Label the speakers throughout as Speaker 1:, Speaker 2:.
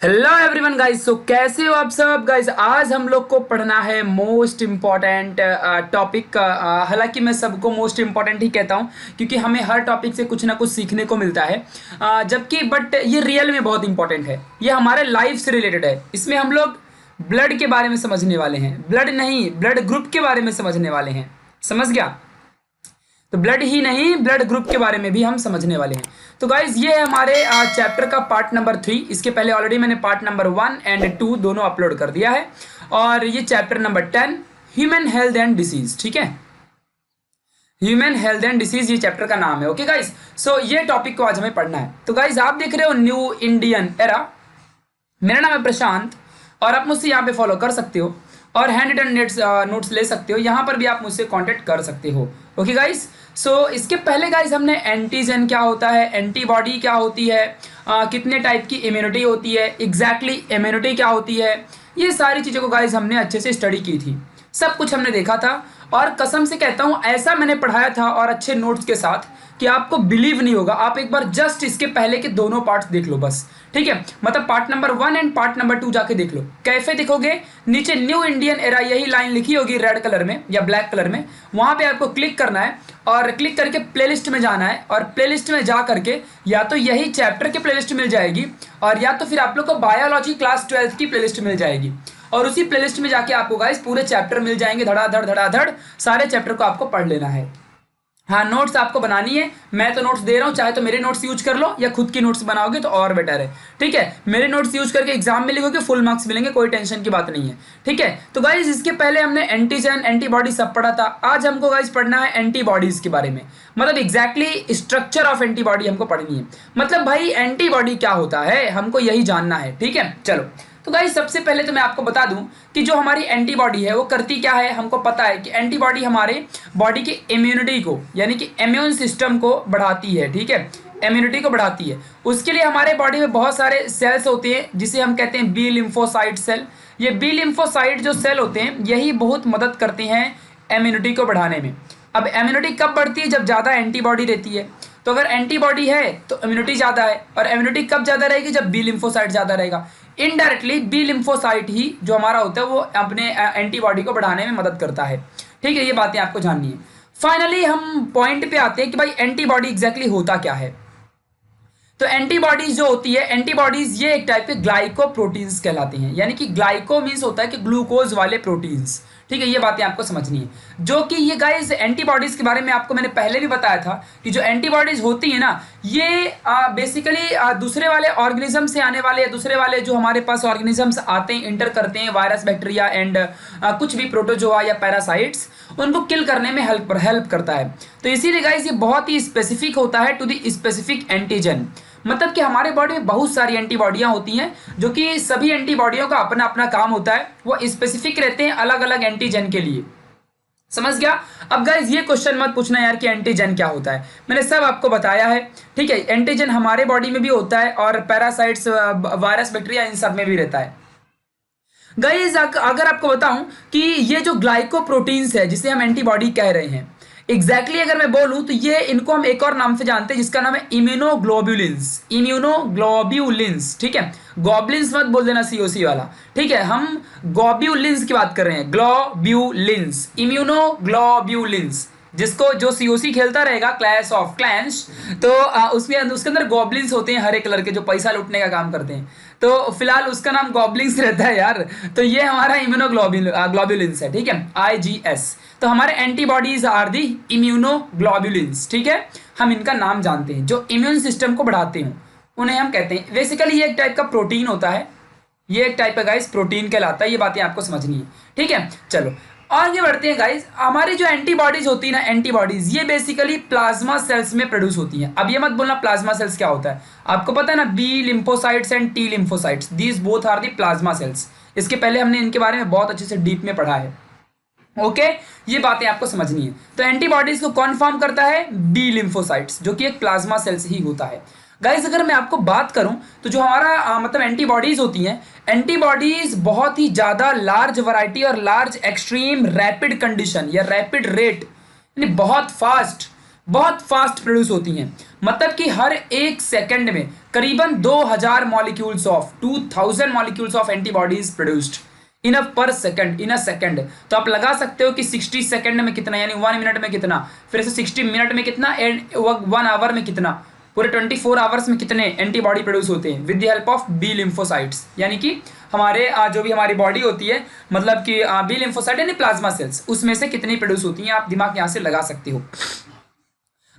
Speaker 1: Hello everyone guys. सो कैसे हो आप सब गाइस। आज हम लोग को पढ़ना है मोस्ट इम्पॉर्टेंट टॉपिक का। हालांकि मैं सबको मोस्ट इम्पॉर्टेंट ही कहता हूँ क्योंकि हमें हर टॉपिक से कुछ ना कुछ सीखने को मिलता है। जबकि बट ये रियल में बहुत इंपॉर्टेंट है। ये हमारे लाइफ से रिलेटेड है। इसमें हम लोग ब्लड के बारे में समझने वाले हैं। ब्लड नहीं, ब्लड ग्रुप के बारे में समझने वाले हैं। समझ गया? तो ब्लड ही नहीं, ब्लड ग्रुप के बारे में भी हम समझने वाले हैं। तो गाइज ये है हमारे चैप्टर का पार्ट नंबर 3। इसके पहले ऑलरेडी मैंने पार्ट नंबर 1 एंड 2 दोनों अपलोड कर दिया है। और ये chapter number 10 human health and disease. ठीक है, ह्यूमन हेल्थ एंड डिसीज ये चैप्टर का नाम है। ओके गाइज, सो ये टॉपिक को आज हमें पढ़ना है। तो गाइज आप देख रहे हो न्यू इंडियन एरा। मेरा नाम है प्रशांत और आप मुझसे यहाँ पे फॉलो कर सकते हो और हैंड रिटन नोट्स ले सकते हो। यहाँ पर भी आप मुझसे कांटेक्ट कर सकते हो। ओके गाइस, सो इसके पहले गाइस हमने एंटीजन क्या होता है, एंटीबॉडी क्या होती है, कितने टाइप की इम्यूनिटी होती है, एग्जैक्टली इम्यूनिटी क्या होती है, ये सारी चीज़ों को गाइस हमने अच्छे से स्टडी की थी। सब कुछ हमने देखा था और कसम से कहता हूँ ऐसा मैंने पढ़ाया था और अच्छे नोट्स के साथ कि आपको बिलीव नहीं होगा। आप एक बार जस्ट इसके पहले के दोनों पार्ट्स देख लो बस। ठीक है, मतलब part number 1 and part number 2 जाके देख लो। कैसे देखोगे? नीचे न्यू इंडियन एरा यही लाइन लिखी होगी रेड कलर में या ब्लैक कलर में। वहां पे आपको क्लिक करना है और क्लिक करके प्लेलिस्ट में जाना है और प्लेलिस्ट में जा करके या तो यही चैप्टर की प्लेलिस्ट मिल जाएगी और या तो फिर आप लोग को बायोलॉजी क्लास 12 की प्लेलिस्ट मिल जाएगी। और उसी प्लेलिस्ट में जाके आपको गाइस पूरे चैप्टर मिल जाएंगे। धड़ाधड़ धड़ाधड़ सारे चैप्टर को आपको पढ़ लेना है। हाँ, नोट्स आपको बनानी है। मैं तो नोट्स दे रहा हूँ, चाहे तो मेरे नोट्स यूज कर लो या खुद की नोट्स बनाओगे तो और बेटर है। ठीक है, मेरे नोट्स यूज करके एग्जाम में लिखोगे फुल मार्क्स मिलेंगे, कोई टेंशन की बात नहीं है। ठीक है, तो गाइज इसके पहले हमने एंटीजन एंटीबॉडी सब पढ़ा था। आज हमको गाइज पढ़ना है एंटीबॉडीज के बारे में। मतलब एग्जैक्टली स्ट्रक्चर ऑफ एंटीबॉडी हमको पढ़नी है। मतलब भाई एंटीबॉडी क्या होता है हमको यही जानना है। ठीक है, चलो तो गाइस सबसे पहले तो मैं आपको बता दूं कि जो हमारी एंटीबॉडी है वो करती क्या है। हमको पता है कि एंटीबॉडी हमारे बॉडी की इम्यूनिटी को यानी कि इम्यून सिस्टम को बढ़ाती है। ठीक है, इम्यूनिटी को बढ़ाती है। उसके लिए हमारे बॉडी में बहुत सारे सेल्स होते हैं जिसे हम कहते हैं बी लिम्फोसाइट सेल। ये बी लिम्फोसाइट जो सेल होते हैं यही बहुत मदद करते हैं इम्यूनिटी को बढ़ाने में। अब इम्यूनिटी कब बढ़ती है? जब ज़्यादा एंटीबॉडी रहती है। तो अगर एंटीबॉडी है तो इम्यूनिटी ज़्यादा है और इम्यूनिटी कब ज़्यादा रहेगी? जब बी लिम्फोसाइट ज़्यादा रहेगा। इनडायरेक्टली बी लिम्फोसाइट ही जो हमारा होता है वो अपने एंटीबॉडी को बढ़ाने में मदद करता है। ठीक है, ये बातें आपको जाननी है। फाइनली हम पॉइंट पे आते हैं कि भाई एंटीबॉडी एग्जैक्टली होता क्या है। तो एंटीबॉडीज जो होती है, एंटीबॉडीज ये एक टाइप के ग्लाइकोप्रोटीन्स कहलाते हैं। यानी कि ग्लाइको मीन्स होता है कि ग्लूकोज वाले प्रोटीन्स। ठीक है, ये बातें आपको समझनी है। जो कि ये गाइस एंटीबॉडीज के बारे में आपको मैंने पहले भी बताया था कि जो एंटीबॉडीज होती है ना ये बेसिकली दूसरे वाले ऑर्गेनिज्म से आने वाले दूसरे वाले जो हमारे पास ऑर्गेनिजम्स आते हैं, इंटर करते हैं, वायरस बैक्टीरिया एंड कुछ भी प्रोटोजोआ या पैरासाइट्स, उनको किल करने में हेल्प करता है। तो इसीलिए गाइस ये बहुत ही स्पेसिफिक होता है टू द स्पेसिफिक एंटीजन। मतलब कि हमारे बॉडी में बहुत सारी एंटीबॉडियां होती हैं जो कि सभी एंटीबॉडियों का अपना अपना काम होता है। वो स्पेसिफिक रहते हैं अलग अलग एंटीजन के लिए। समझ गया? अब गाइज ये क्वेश्चन मत पूछना यार कि एंटीजन क्या होता है, मैंने सब आपको बताया है। ठीक है, एंटीजन हमारे बॉडी में भी होता है और पैरासाइट्स वायरस बैक्टीरिया इन सब में भी रहता है। गाइज अगर आपको बताऊं कि ये जो ग्लाइकोप्रोटीन्स है जिसे हम एंटीबॉडी कह रहे हैं, एग्जैक्टली अगर मैं बोलूं तो ये इनको हम एक और नाम से जानते हैं जिसका नाम है इम्यूनोग्लोब्युलिन्स। इम्यूनोग्लोब्युलिन्स। ठीक है, गॉबलिन्स मत बोल देना सीओसी वाला। ठीक है, हम ग्लोब्युलिन्स की बात कर रहे हैं। ग्लोब्युलिन्स, इम्यूनोग्लोब्युलिन्स। जिसको जो सीओसी खेलता रहेगा क्लैश ऑफ क्लैंस तो उसके अंदर गॉबलिन्स होते हैं हरे कलर के जो पैसा लूटने का काम करते हैं। तो फिलहाल उसका नाम गॉबलिन्स रहता है यार। तो ये हमारा इम्यूनोग्लोब्युलिन्स है। ठीक है, IgS। तो हमारे एंटीबॉडीज आर दी इम्यूनोग्लोब्युलिन्स। ठीक है, हम इनका नाम जानते हैं जो इम्यून सिस्टम को बढ़ाते हैं उन्हें हम कहते हैं। बेसिकली ये एक टाइप का प्रोटीन होता है। ये एक टाइप का गाइस प्रोटीन कहलाता है। ये बातें आपको समझनी है। ठीक है, चलो आगे बढ़ते हैं गाइस। हमारी जो एंटीबॉडीज होती है ना, एंटीबॉडीज ये बेसिकली प्लाज्मा सेल्स में प्रोड्यूस होती हैं। अब ये मत बोलना प्लाज्मा सेल्स क्या होता है। आपको पता है ना, B lymphocytes and T lymphocytes, these both are the plasma cells. इसके पहले हमने इनके बारे में बहुत अच्छे से डीप में पढ़ा है। ओके, ये बातें आपको समझनी है। तो एंटीबॉडीज को कौन फॉर्म करता है? बी लिम्फोसाइट्स, जो कि एक प्लाज्मा सेल्स ही होता है। गाइस अगर मैं आपको बात करूं तो जो हमारा मतलब एंटीबॉडीज होती हैं, एंटीबॉडीज बहुत ही ज़्यादा लार्ज वैरायटी और लार्ज एक्सट्रीम रैपिड कंडीशन या रैपिड रेट यानी बहुत फास्ट प्रोड्यूस होती हैं। मतलब कि हर एक सेकंड में करीबन 2000 molecules of 2000 molecules of antibodies produced in a per second, in a second. तो आप लगा सकते हो कि 60 सेकंड में कितना, यानी 1 मिनट में कितना, फिर से 60 मिनट में कितना, एंड 1 आवर में कितना, पूरे 24 आवर्स में कितने एंटीबॉडी प्रोड्यूस होते हैं with the help of B lymphocytes. यानी कि हमारे जो भी हमारी बॉडी होती है, मतलब कि बी लिम्फोसाइट यानी प्लाज्मा सेल्स, उसमें से कितनी प्रोड्यूस होती हैं, आप दिमाग यहाँ से लगा सकते हो।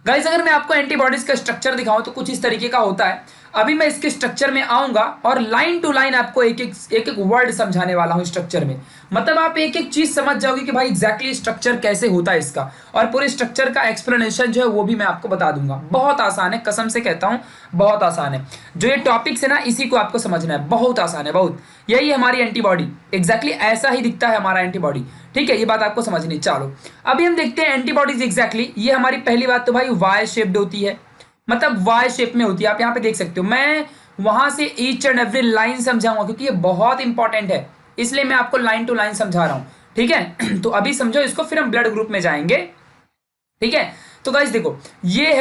Speaker 1: गाइस अगर मैं आपको एंटीबॉडीज का स्ट्रक्चर दिखाऊं तो कुछ इस तरीके का होता है। अभी मैं इसके स्ट्रक्चर में आऊंगा और लाइन टू लाइन आपको एक एक वर्ड समझाने वाला हूं स्ट्रक्चर में, मतलब आप एक एक चीज समझ जाओगे कि भाई एग्जैक्टली स्ट्रक्चर कैसे होता है इसका, और पूरे स्ट्रक्चर का एक्सप्लेनेशन जो है वो भी मैं आपको बता दूंगा। बहुत आसान है, कसम से कहता हूं बहुत आसान है। जो ये टॉपिक्स है ना, इसी को आपको समझना है, बहुत आसान है, बहुत। यही हमारी एंटीबॉडी, एग्जैक्टली ऐसा ही दिखता है हमारा एंटीबॉडी, ठीक है, ये बात आपको समझनी। चलो अभी हम देखते हैं एंटीबॉडीज एग्जैक्टली। ये हमारी पहली बात तो भाई वाई शेप्ड होती है, मतलब वाई शेप में होती है, आप यहाँ पे देख सकते हो। मैं वहां से ईच एंड एवरी लाइन समझाऊंगा क्योंकि ये बहुत इंपॉर्टेंट है, इसलिए मैं आपको लाइन टू लाइन समझा रहा हूं, ठीक है। तो अभी समझो इसको, फिर हम ब्लड ग्रुप में जाएंगे, ठीक है। तो गाइस देखो, ये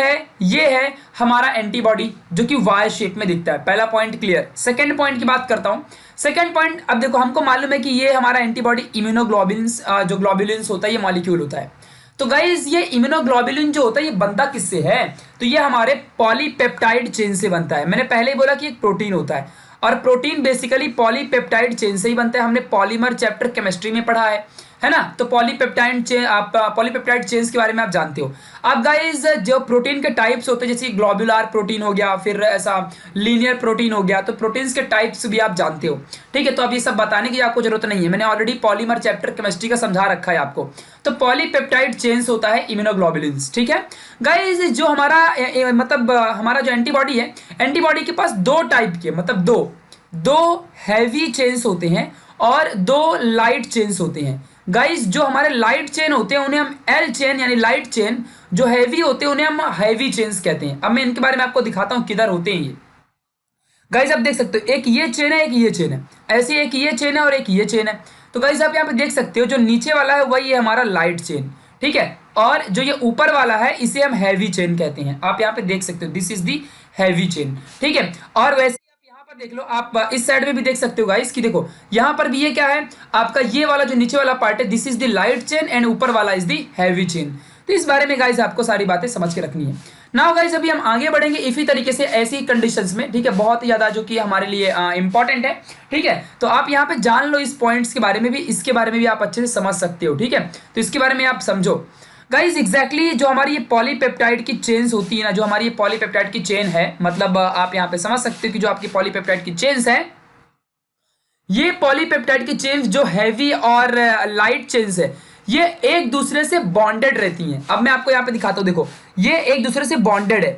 Speaker 1: है हमारा एंटीबॉडी जो कि वाई शेप में दिखता है। पहला पॉइंट क्लियर। सेकंड पॉइंट की बात करता हूं। सेकंड पॉइंट, अब देखो हमको मालूम है कि ये हमारा एंटीबॉडी इम्यूनोग्लोबुलिन्स, जो ग्लोबुलिन्स होता है, ये मॉलिक्यूल होता है। तो गाइज ये इम्यूनोग्लोबुलिन जो होता है ये बनता किससे है, तो ये हमारे पॉलीपेप्टाइड चेन से बनता है। मैंने पहले ही बोला कि एक प्रोटीन होता है, और प्रोटीन बेसिकली पॉलीपेप्टाइड चेन से ही बनता है। हमने पॉलीमर चैप्टर केमिस्ट्री में पढ़ा है ना। तो पॉलीपेप्टाइड चेन, आप पॉलीपेप्टाइड चेन्स के बारे में आप जानते हो। अब गाइज जो प्रोटीन के टाइप्स होते हैं, जैसे ग्लोबुलर प्रोटीन हो गया, फिर ऐसा लीनियर प्रोटीन हो गया, तो प्रोटीन्स के टाइप्स भी आप जानते हो, ठीक है। तो अब ये सब बताने की आपको जरूरत नहीं है, मैंने ऑलरेडी पॉलीमर चैप्टर केमिस्ट्री का समझा रखा है आपको। तो पॉलीपेप्टाइड चेन्स होता है इम्यूनोग्लोबुलिन्स, ठीक है। गाइज जो हमारा मतलब हमारा जो एंटीबॉडी है, एंटीबॉडी के पास दो टाइप के, मतलब दो हैवी चेन्स होते हैं और दो लाइट चेन्स होते हैं। गाइस जो हमारे लाइट चेन होते हैं उन्हें हम एल चेन यानी लाइट चेन, जो हैवी होते हैं उन्हें हम हैवी चेन्स कहते हैं। अब मैं इनके बारे में आपको दिखाता हूं किधर होते हैं ये। गाइस आप देख सकते हो, एक ये चेन है, एक ये चेन है, ऐसे एक ये चेन है और एक ये चेन है। तो गाइस आप यहाँ पे देख सकते हो, जो नीचे वाला है वही है हमारा लाइट चेन, ठीक है, और जो ये ऊपर वाला है इसे हम हैवी चेन कहते हैं। आप यहाँ पे देख सकते हो, this is the heavy chain, ठीक है। और वैसे देख लो, आप इस साइड में भी देख सकते हो गाइस कि देखो यहाँ पर भी ये क्या है, आपका ये वाला जो नीचे वाला पार्ट है, this is the light chain and ऊपर वाला इज द हैवी चेन। तो इस बारे में गाइस आपको सारी बातें समझ के रखनी है। नाउ गाइस अभी हम आगे बढ़ेंगे इसी तरीके से, ऐसी कंडीशंस में, ठीक है, बहुत ज्यादा जो कि हमारे लिए इंपॉर्टेंट है, ठीक है। तो आप यहाँ पे जान लो इस पॉइंट्स के बारे में भी, इसके बारे में भी आप अच्छे से समझ सकते हो, ठीक है। तो इसके बारे में आप समझो गाइज। एग्जैक्टली जो हमारी ये पॉलीपेप्टाइड की चेन्स होती है ना, जो हमारी ये पॉलीपेप्टाइड की चेन है, मतलब आप यहाँ पे समझ सकते हो कि जो आपकी पॉलीपेप्टाइड की चेन्स है, ये पॉलीपेप्टाइड की चेन्स जो हैवी और लाइट चेन्स है, ये एक दूसरे से बॉन्डेड रहती हैं। अब मैं आपको यहाँ पे दिखाता हूँ, देखो ये एक दूसरे से बॉन्डेड है,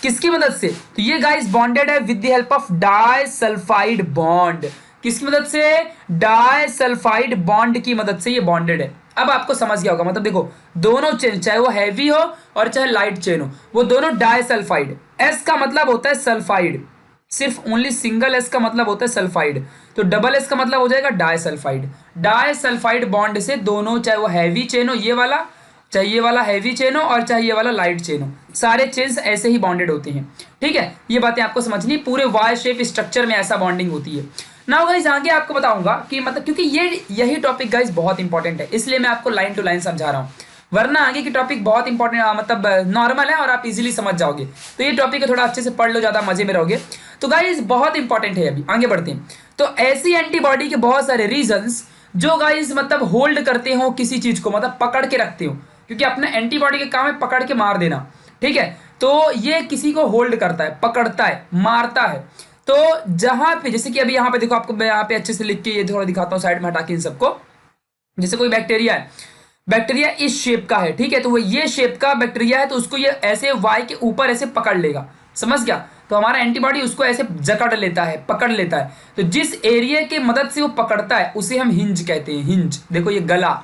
Speaker 1: किसकी मदद से, तो ये गाइज बॉन्डेड है with the help of disulphide bond. किसकी मदद से, डाइसल्फाइड बॉन्ड की मदद से ये बॉन्डेड है। अब आपको समझ गया होगा, मतलब देखो दोनों चेन, चाहे वो हैवी हो और चाहे लाइट चेन हो, वो दोनों डाइसल्फाइड, एस का मतलब होता है सल्फाइड, सिर्फ ओनली सिंगल एस का मतलब होता है सल्फाइड, तो डबल एस का मतलब हो जाएगा डाइसल्फाइड। डाइसल्फाइड बॉन्ड से दोनों, चाहे वो हैवी चेन हो ये वाला, चाहे ये वाला हैवी चेन हो और चाहे ये वाला लाइट चेन हो, सारे चेन्स ऐसे ही बॉन्डेड होते हैं, ठीक है। ये बातें आपको समझनी, पूरे वाई शेप स्ट्रक्चर में ऐसा बॉन्डिंग होती है। नाउ गाइस आगे आपको बताऊंगा कि मतलब, क्योंकि यही टॉपिक गाइस बहुत इंपॉर्टेंट है, इसलिए मैं आपको लाइन टू लाइन समझा रहा हूँ, वरना आगे की टॉपिक बहुत इंपॉर्टेंट, मतलब नॉर्मल है और आप इजीली समझ जाओगे। तो ये टॉपिक है, थोड़ा अच्छे से पढ़ लो, ज्यादा मजे में रहोगे। तो गाइस बहुत इंपॉर्टेंट है, अभी आगे बढ़ते हैं। तो ऐसी एंटीबॉडी के बहुत सारे रीजंस जो गाइस मतलब होल्ड करते हो किसी चीज को, मतलब पकड़ के रखते हो, क्योंकि अपने एंटीबॉडी का काम है पकड़ के मार देना, ठीक है। तो ये किसी को होल्ड करता है, पकड़ता है, मारता है। तो जहां पे, जैसे कि अभी यहाँ पे देखो, आपको मैं यहाँ पे अच्छे से लिख के ये थोड़ा दिखाता हूँ साइड में हटा के इन सबको। जैसे कोई बैक्टीरिया है, बैक्टीरिया इस शेप का है, ठीक है, तो वो ये शेप का बैक्टीरिया है, तो उसको ये ऐसे वाई के ऊपर ऐसे पकड़ लेगा, समझ गया। तो हमारा एंटीबॉडी उसको ऐसे जकड़ लेता है, पकड़ लेता है। तो जिस एरिया की मदद से वो पकड़ता है उसे हम हिंज कहते हैं, हिंज। देखो ये गला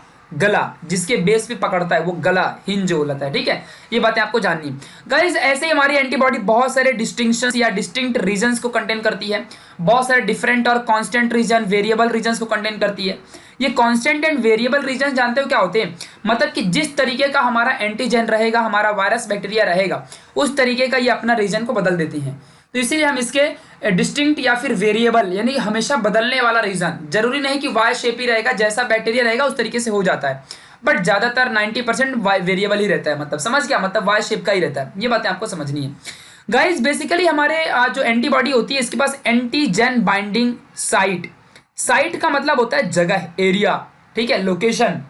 Speaker 1: जिसके बेस पे पकड़ता है वो गला, हिंज होता है, ठीक है। ये बातें आपको जाननी है गाइस। ऐसे ही हमारी एंटीबॉडी बहुत सारे डिस्टिंक्शन या डिस्टिंक्ट रीजन्स को कंटेन करती है, बहुत सारे डिफरेंट और कांस्टेंट रीजन, वेरिएबल रीजन्स को कंटेन करती है। ये कांस्टेंट एंड वेरिएबल रीजन जानते हो क्या होते हैं, मतलब कि जिस तरीके का हमारा एंटीजन रहेगा, हमारा वायरस बैक्टीरिया रहेगा, उस तरीके का ये अपना रीजन को बदल देते हैं। तो इसीलिए हम इसके डिस्टिंक्ट या फिर वेरिएबल यानी हमेशा बदलने वाला रीजन, जरूरी नहीं कि वाई शेप ही रहेगा, जैसा बैक्टीरिया रहेगा उस तरीके से हो जाता है, बट ज्यादातर 90% वेरिएबल ही रहता है, मतलब समझ गया, मतलब वाई शेप का ही रहता है। ये बातें आपको समझनी है गाइस। बेसिकली हमारे जो एंटीबॉडी होती है इसके पास एंटीजन बाइंडिंग साइट, साइट का मतलब होता है जगह, एरिया, ठीक है, लोकेशन।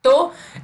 Speaker 1: तो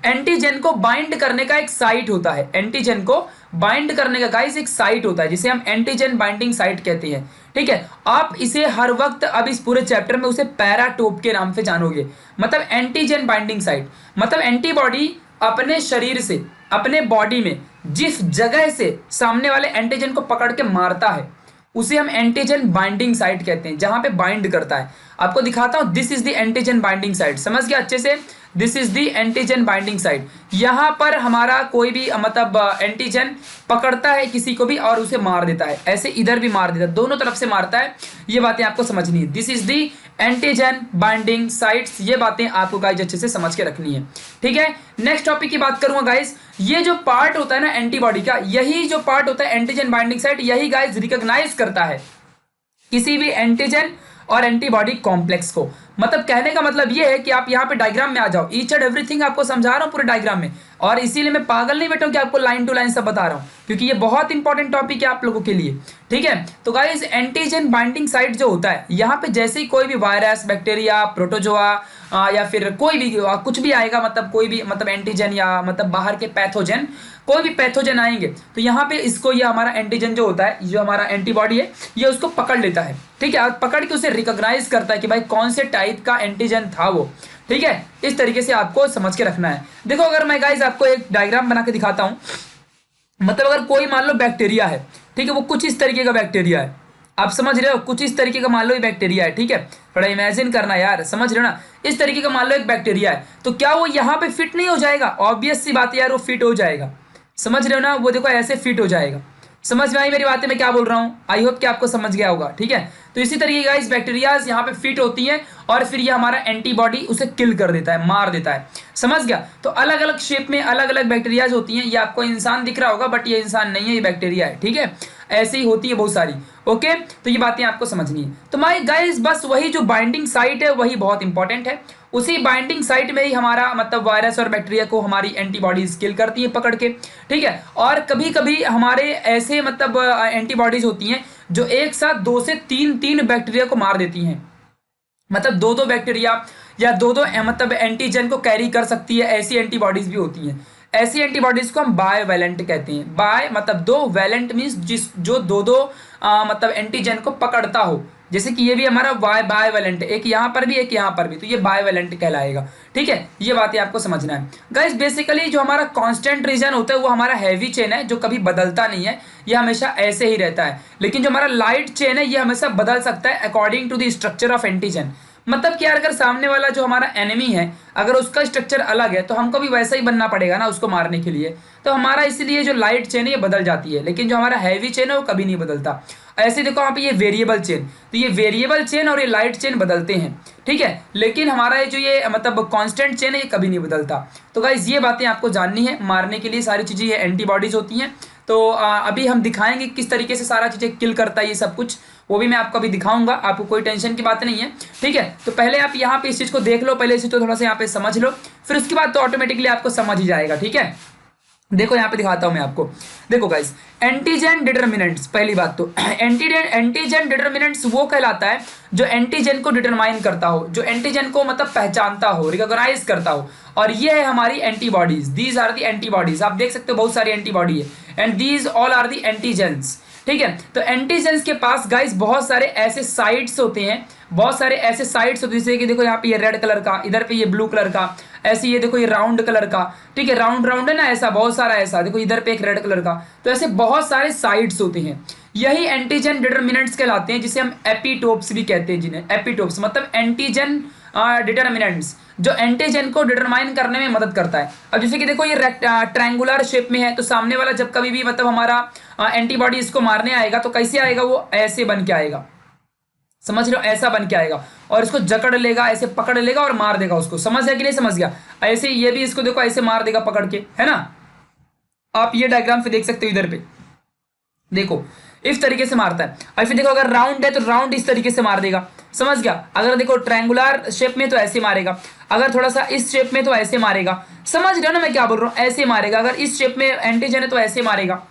Speaker 1: एंटीजन को बाइंड करने का एक साइट होता है, एंटीजन को बाइंड करने का गाइस एक साइट होता है जिसे हम एंटीजन बाइंडिंग साइट कहते हैं, ठीक है। आप इसे हर वक्त अब इस पूरे चैप्टर में उसे पैराटोप के नाम से जानोगे, मतलब एंटीजन बाइंडिंग साइट, मतलब एंटीबॉडी अपने शरीर से, अपने बॉडी में जिस जगह से सामने वाले एंटीजन को पकड़ के मारता है उसे हम एंटीजन बाइंडिंग साइट कहते हैं, जहां पे बाइंड करता है। आपको दिखाता हूं, this is the antigen binding site, समझ गया अच्छे से, this is the antigen binding site. यहां पर हमारा कोई भी मतलब एंटीजन पकड़ता है किसी को भी और उसे मार देता है, ऐसे इधर भी मार देता है, दोनों तरफ से मारता है। ये बातें आपको समझनी है, this is the antigen binding sites, ये बातें आपको गाइस अच्छे से समझ के रखनी है, ठीक है। नेक्स्ट टॉपिक की बात करूंगा गाइस, ये जो पार्ट होता है ना एंटीबॉडी का, यही जो पार्ट होता है एंटीजन बाइंडिंग साइट, यही गाइस रिकॉग्नाइज करता है किसी भी एंटीजन और एंटीबॉडी कॉम्प्लेक्स को। मतलब कहने का मतलब ये है कि आप यहाँ पे डायग्राम में आ जाओ, ईच एंड एवरीथिंग आपको समझा रहा हूँ पूरे डायग्राम में, और इसीलिए मैं पागल नहीं बैठा हूँ कि आपको लाइन टू लाइन सब बता रहा हूँ, क्योंकि ये बहुत इंपॉर्टेंट टॉपिक है आप लोगों के लिए, ठीक है। तो गाइस एंटीजन बाइंडिंग साइट जो होता है, यहाँ पे जैसे ही कोई भी वायरस, बैक्टीरिया, प्रोटोजोआ या फिर कोई भी कुछ भी आएगा, मतलब कोई भी मतलब एंटीजन या मतलब बाहर के पैथोजन, कोई भी पैथोजन आएंगे तो यहाँ पे इसको, ये हमारा एंटीजन जो होता है, जो हमारा एंटीबॉडी है, ये उसको पकड़ लेता है, ठीक है, और पकड़ के उसे रिकॉग्नाइज करता है कि भाई कौन से टाइप का एंटीजन था वो, ठीक है। इस तरीके से आपको समझ के रखना है। देखो अगर मैं गाइज आपको एक डायग्राम बना के दिखाता हूं, मतलब अगर कोई मान लो बैक्टीरिया है, ठीक है, वो कुछ इस तरीके का बैक्टीरिया है, आप समझ रहे हो, कुछ इस तरीके का मान लो ये बैक्टीरिया है, ठीक है, थोड़ा इमेजिन करना यार, समझ रहे हो ना, इस तरीके का मान लो एक बैक्टीरिया है, तो क्या वो यहाँ पे फिट नहीं हो जाएगा? ऑब्वियस सी बात है यार, वो फिट हो जाएगा, समझ रहे हो ना, वो देखो ऐसे फिट हो जाएगा। समझ में आई मेरी बातें, मैं क्या बोल रहा हूँ? आई होप कि आपको समझ गया होगा, ठीक है। तो इसी तरीके का इस बैक्टीरियाज यहाँ पे फिट होती है और फिर ये हमारा एंटीबॉडी उसे किल कर देता है, मार देता है, समझ गया। तो अलग अलग शेप में अलग अलग बैक्टीरियाज होती हैं, ये आपको इंसान दिख रहा होगा बट ये इंसान नहीं है, ये बैक्टीरिया है, ठीक है, ऐसी ही होती है बहुत सारी, ओके। तो ये बातें आपको समझनी है। तो माय गाइस बस वही जो बाइंडिंग साइट है वही बहुत इंपॉर्टेंट है, उसी बाइंडिंग साइट में ही हमारा मतलब वायरस और बैक्टीरिया को हमारी एंटीबॉडीज किल करती है पकड़ के, ठीक है। और कभी कभी हमारे ऐसे मतलब एंटीबॉडीज होती हैं जो एक साथ 2 से 3 बैक्टीरिया को मार देती हैं, मतलब 2 बैक्टीरिया या 2 मतलब एंटीजन को कैरी कर सकती है, ऐसी एंटीबॉडीज भी होती हैं। ऐसी एंटीबॉडीज को हम बायवैलेंट कहते हैं। बाय मतलब 2, वैलेंट मीन्स जिस जो 2 मतलब एंटीजन को पकड़ता हो, जैसे कि ये भी हमारा बायवैलेंट, एक यहाँ पर भी एक यहाँ पर भी, तो ये बायवैलेंट कहलाएगा, ठीक है। ये बातें आपको समझना है गाइस। बेसिकली जो हमारा कांस्टेंट रीजन होता है वो हमारा हैवी चेन है, जो कभी बदलता नहीं है, ये हमेशा ऐसे ही रहता है। लेकिन जो हमारा लाइट चेन है ये हमेशा बदल सकता है according to the structure of antigen. मतलब कि यार अगर सामने वाला जो हमारा एनिमी है अगर उसका स्ट्रक्चर अलग है तो हमको भी वैसा ही बनना पड़ेगा ना उसको मारने के लिए, तो हमारा इसलिए जो लाइट चेन है ये बदल जाती है, लेकिन जो हमारा हैवी चेन है वो कभी नहीं बदलता। ऐसे देखो यहाँ पे ये वेरिएबल चेन, तो ये वेरिएबल चेन और ये लाइट चेन बदलते हैं, ठीक है, लेकिन हमारा ये जो ये मतलब कांस्टेंट चेन है ये कभी नहीं बदलता। तो गाइस ये बातें आपको जाननी है, मारने के लिए सारी चीज़ें ये एंटीबॉडीज होती हैं। तो अभी हम दिखाएंगे किस तरीके से सारा चीज़ें किल करता है ये सब कुछ, वो भी मैं आपको अभी दिखाऊंगा, आपको कोई टेंशन की बात नहीं है, ठीक है। तो पहले आप यहाँ पे इस चीज़ को देख लो, पहले इस चीज़ को थोड़ा सा यहाँ पे समझ लो, फिर उसके बाद तो ऑटोमेटिकली आपको समझ ही जाएगा, ठीक है। देखो यहाँ पे दिखाता हूँ मैं आपको, देखो गाइस एंटीजन डिटर्मिनेंट्स, पहली बात तो एंटीजन डिटर्मिनेंट्स वो कहलाता है जो एंटीजन को डिटरमाइन करता हो, जो एंटीजन को मतलब पहचानता हो, रिकॉग्नाइज करता हो, और ये है हमारी antibodies, these are the antibodies. आप देख सकते हो बहुत सारी एंटीबॉडी है, and these all are the antigens, ठीक है। तो एंटीजेंस के पास गाइस बहुत सारे ऐसे साइट्स होते हैं, बहुत सारे ऐसे साइट्स होते हैं, जैसे कि देखो यहाँ पे ये रेड कलर का, इधर पे ये ब्लू कलर का, ऐसे ये देखो ये राउंड कलर का, ठीक है, राउंड राउंड है ना, ऐसा बहुत सारा, ऐसा देखो इधर पे एक रेड कलर का, तो ऐसे बहुत सारे साइट्स होते हैं, यही एंटीजन डिटर्मिनेंट्स कहलाते हैं, जिसे हम एपिटोप्स भी कहते हैं, जिन्हें एपिटोप्स मतलब एंटीजन डिटर्मिनेंट्स, जो एंटीजन को डिटरमाइन करने में मदद करता है। अब जैसे कि देखो ये ट्रायंगुलर शेप में है, तो सामने वाला जब कभी भी मतलब हमारा एंटीबॉडी इसको मारने आएगा तो कैसे आएगा, वो ऐसे बन के आएगा, समझ रहे हो, ऐसा बन के आएगा, और इसको जकड़ लेगा, ऐसे पकड़ लेगा और मार देगा उसको, समझ गया कि नहीं समझ गया। ऐसे ये भी इसको देखो ऐसे मार देगा पकड़ के, है ना। आप ये डायग्राम से देख सकते हो, इधर पे देखो इस तरीके से मारता है। और फिर देखो अगर राउंड है तो राउंड इस तरीके से मार देगा, समझ गया। अगर देखो ट्रायंगुलर शेप में तो ऐसे मारेगा, अगर थोड़ा सा इस शेप में तो ऐसे मारेगा, समझ रहे हो ना मैं क्या बोल रहा हूँ, ऐसे मारेगा। अगर इस शेप में एंटीजन है तो ऐसे मारेगा।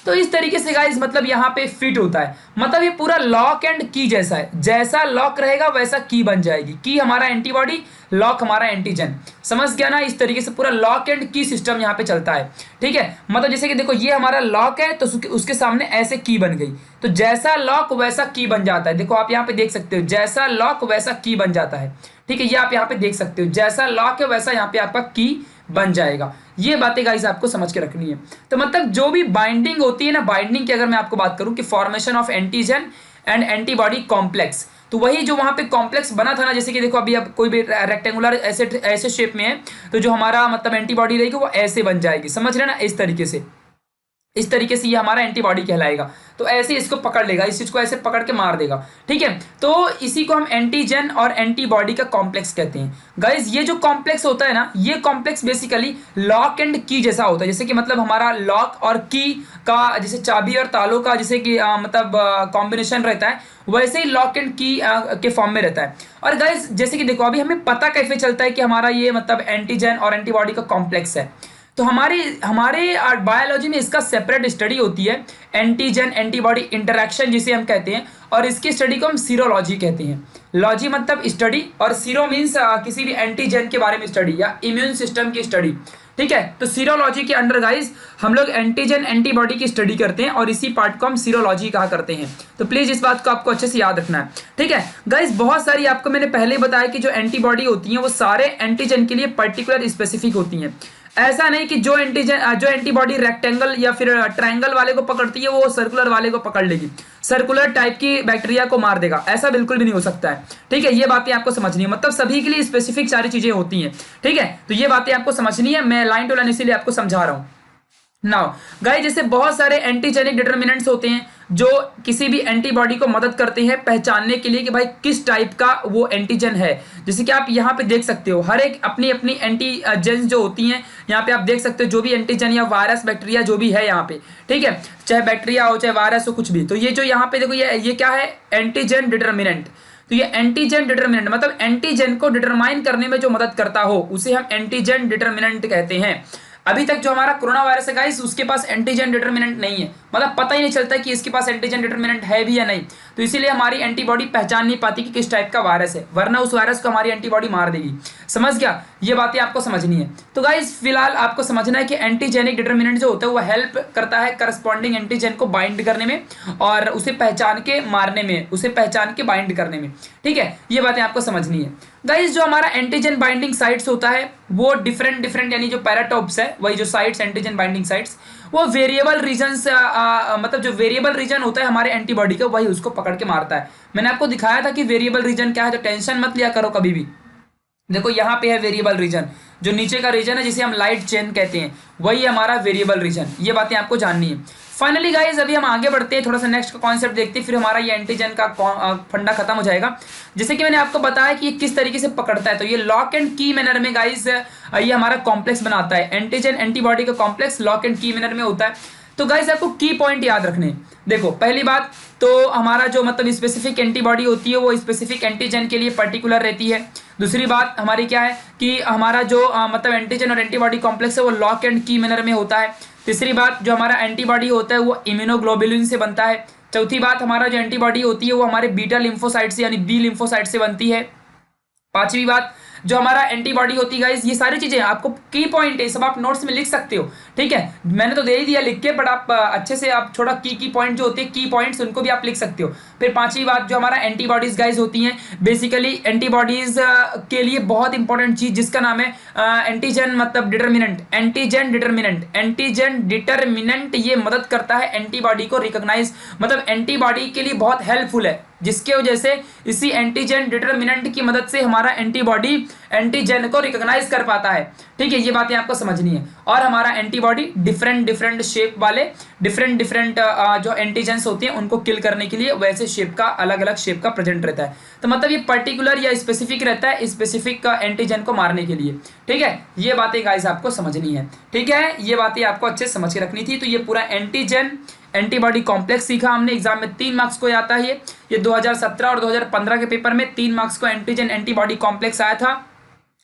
Speaker 1: तो इस तरीके से गाइस मतलब यहाँ पे फिट होता है, मतलब ये पूरा लॉक एंड की जैसा है, जैसा लॉक रहेगा वैसा की बन जाएगी। की हमारा एंटीबॉडी, लॉक हमारा एंटीजन, समझ गया ना। इस तरीके से पूरा लॉक एंड की सिस्टम यहाँ पे चलता है, ठीक है। मतलब जैसे कि देखो ये हमारा लॉक है तो उसके सामने ऐसे की बन गई, तो जैसा लॉक वैसा की बन जाता है। देखो आप यहाँ पे देख सकते हो, जैसा लॉक वैसा की बन जाता है, ठीक है। ये आप यहाँ पे देख सकते हो, जैसा लॉक है वैसा यहाँ पे आपका की बन जाएगा। ये बातें गाइस आपको समझ के रखनी है। तो मतलब जो भी बाइंडिंग होती है ना, बाइंडिंग की अगर मैं आपको बात करूं कि formation of antigen and antibody complex, तो वही जो वहां पे कॉम्प्लेक्स बना था ना, जैसे कि देखो अभी अब कोई भी रेक्टेंगुलर ऐसे ऐसे शेप में है, तो जो हमारा मतलब एंटीबॉडी रहेगी वो ऐसे बन जाएगी, समझ रहे ना, इस तरीके से। इस तरीके से ये हमारा एंटीबॉडी कहलाएगा। तो ऐसे इसको पकड़ लेगा, इस चीज को ऐसे पकड़ के मार देगा, ठीक है। तो इसी को हम एंटीजन और एंटीबॉडी का कॉम्प्लेक्स कहते हैं गाइज। ये जो कॉम्प्लेक्स होता है ना, ये कॉम्प्लेक्स बेसिकली लॉक एंड की जैसा होता है। जैसे कि मतलब हमारा लॉक और की का, जैसे चाबी और तालों का जैसे कि मतलब कॉम्बिनेशन रहता है, वैसे ही लॉक एंड की के फॉर्म में रहता है। और गाइज जैसे कि देखो अभी हमें पता कैसे चलता है कि हमारा ये मतलब एंटीजन और एंटीबॉडी का कॉम्प्लेक्स है, तो हमारे हमारे बायोलॉजी में इसका सेपरेट स्टडी होती है, एंटीजन एंटीबॉडी इंटरेक्शन जिसे हम कहते हैं, और इसकी स्टडी को हम सीरोलॉजी कहते हैं। लॉजी मतलब स्टडी, और सीरो मीन्स किसी भी एंटीजन के बारे में स्टडी या इम्यून सिस्टम की स्टडी, ठीक है। तो सीरोलॉजी के अंडर गाइज हम लोग एंटीजन एंटीबॉडी की स्टडी करते हैं, और इसी पार्ट को हम सीरोलॉजी कहा करते हैं। तो प्लीज इस बात को आपको अच्छे से याद रखना है, ठीक है गाइज। बहुत सारी आपको मैंने पहले बताया कि जो एंटीबॉडी होती हैं वो सारे एंटीजन के लिए पर्टिकुलर स्पेसिफिक होती हैं। ऐसा नहीं कि जो एंटीबॉडी रेक्टेंगल या फिर ट्रायंगल वाले को पकड़ती है वो सर्कुलर वाले को पकड़ लेगी, सर्कुलर टाइप की बैक्टीरिया को मार देगा, ऐसा बिल्कुल भी नहीं हो सकता है, ठीक है। ये बातें आपको समझनी है, मतलब सभी के लिए स्पेसिफिक सारी चीजें होती हैं, ठीक है। तो ये बातें आपको समझनी है, मैं लाइन टू लाइन इसीलिए आपको समझा रहा हूं। नाउ गाइस जैसे बहुत सारे एंटीजेनिक डिटर्मिनेंट्स होते हैं जो किसी भी एंटीबॉडी को मदद करते हैं पहचानने के लिए कि भाई किस टाइप का वो एंटीजन है। जैसे कि आप यहाँ पे देख सकते हो, हर एक अपनी अपनी एंटीजेंस जो होती हैं, यहाँ पे आप देख सकते हो जो भी एंटीजन या वायरस बैक्टीरिया जो भी है यहाँ पे, ठीक है, चाहे बैक्टीरिया हो चाहे वायरस हो कुछ भी। तो ये जो यहाँ पे देखो ये क्या है, एंटीजन डिटर्मिनेंट। तो ये एंटीजन डिटर्मिनेंट मतलब एंटीजन को डिटरमाइन करने में जो मदद करता हो उसे हम एंटीजन डिटर्मिनेंट कहते हैं। अभी तक जो हमारा कोरोना वायरस है गाइस उसके पास एंटीजन डिटर्मिनेंट नहीं है, मतलब पता ही नहीं चलता कि इसके पास एंटीजन डिटर्मिनेंट है भी या नहीं, तो इसीलिए हमारी एंटीबॉडी पहचान नहीं पाती कि किस टाइप का वायरस है, वरना उस वायरस को हमारी एंटीबॉडी मार देगी। समझ गया, ये बातें आपको समझनी है। तो गाइस फिलहाल आपको समझना है कि एंटीजेनिक डिटर्मिनेंट जो होता है वो हेल्प करता है करस्पॉन्डिंग एंटीजन को बाइंड करने में और उसे पहचान के मारने में, उसे पहचान के बाइंड करने में, ठीक है। ये बातें आपको समझनी है गाइस। जो हमारा एंटीजन बाइंडिंग साइट्स होता है वो डिफरेंट यानी जो पैराटॉप्स है, वही जो साइट्स एंटीजन बाइंडिंग साइट्स, वो वेरिएबल रीजन से मतलब जो वेरिएबल रीजन होता है हमारे एंटीबॉडी का वही उसको पकड़ के मारता है। मैंने आपको दिखाया था कि वेरिएबल रीजन क्या है, तो टेंशन मत लिया करो कभी भी। देखो यहाँ पे है वेरिएबल रीजन, जो नीचे का रीजन है जिसे हम लाइट चेन कहते हैं, वही हमारा वेरिएबल रीजन। ये बातें आपको जाननी है। फाइनली गाइज अभी हम आगे बढ़ते हैं, थोड़ा सा नेक्स्ट का कॉन्सेप्ट देखते हैं, फिर हमारा ये एंटीजन का फंडा खत्म हो जाएगा। जैसे कि मैंने आपको बताया कि ये किस तरीके से पकड़ता है, तो ये लॉक एंड की मैनर में गाइज ये हमारा कॉम्प्लेक्स बनाता है। एंटीजन एंटीबॉडी का कॉम्प्लेक्स लॉक एंड की मैनर में होता है। तो गाइज आपको की पॉइंट याद रखने। देखो पहली बात तो हमारा जो मतलब स्पेसिफिक एंटीबॉडी होती है वो स्पेसिफिक एंटीजन के लिए पर्टिकुलर रहती है। दूसरी बात हमारी क्या है कि हमारा जो मतलब एंटीजन और एंटीबॉडी कॉम्प्लेक्स है वो लॉक एंड की मैनर में होता है। तीसरी बात जो हमारा एंटीबॉडी होता है वो इम्यूनोग्लोबुलिन से बनता है। चौथी बात हमारा जो एंटीबॉडी होती है वो हमारे बीटा लिम्फोसाइट से यानी बी लिम्फोसाइट से बनती है। पांचवी बात जो हमारा एंटीबॉडी होती है गाइस, ये सारी चीजें आपको की पॉइंट है, सब आप नोट्स में लिख सकते हो, ठीक है। मैंने तो दे ही दिया लिख के, बट आप अच्छे से आप थोड़ा की पॉइंट जो होते हैं की पॉइंट्स उनको भी आप लिख सकते हो। फिर पांचवी बात जो हमारा एंटीबॉडीज गाइस होती हैं, बेसिकली एंटीबॉडीज के लिए बहुत इंपॉर्टेंट चीज जिसका नाम है एंटीजन मतलब determinant, antigen determinant. Antigen determinant ये मदद करता है एंटीबॉडी को रिकॉग्नाइज, मतलब एंटीबॉडी के लिए बहुत हेल्पफुल है, जिसके वजह से इसी एंटीजन डिटर्मिनेंट की मदद से हमारा एंटीबॉडी एंटीजन को रिकॉग्नाइज कर पाता है, ठीक है। ये बातें आपको समझनी है। और हमारा एंटीबॉडी डिफरेंट शेप वाले डिफरेंट जो एंटीजेंस होते हैं उनको किल करने के लिए वैसे शेप का अलग अलग शेप का प्रेजेंट रहता है। तो मतलब ये पर्टिकुलर या स्पेसिफिक रहता है स्पेसिफिक एंटीजन को मारने के लिए, ठीक है। ये बातें गाइस आपको समझनी है, ठीक है। ये बातें आपको अच्छे से समझ के रखनी थी। तो ये पूरा एंटीजन एंटीबॉडी कॉम्प्लेक्स सीखा हमने, एग्जाम में 3 मार्क्स को आता है। ये 2017 और 2015 के पेपर में 3 मार्क्स को एंटीजन एंटीबॉडी कॉम्प्लेक्स आया था,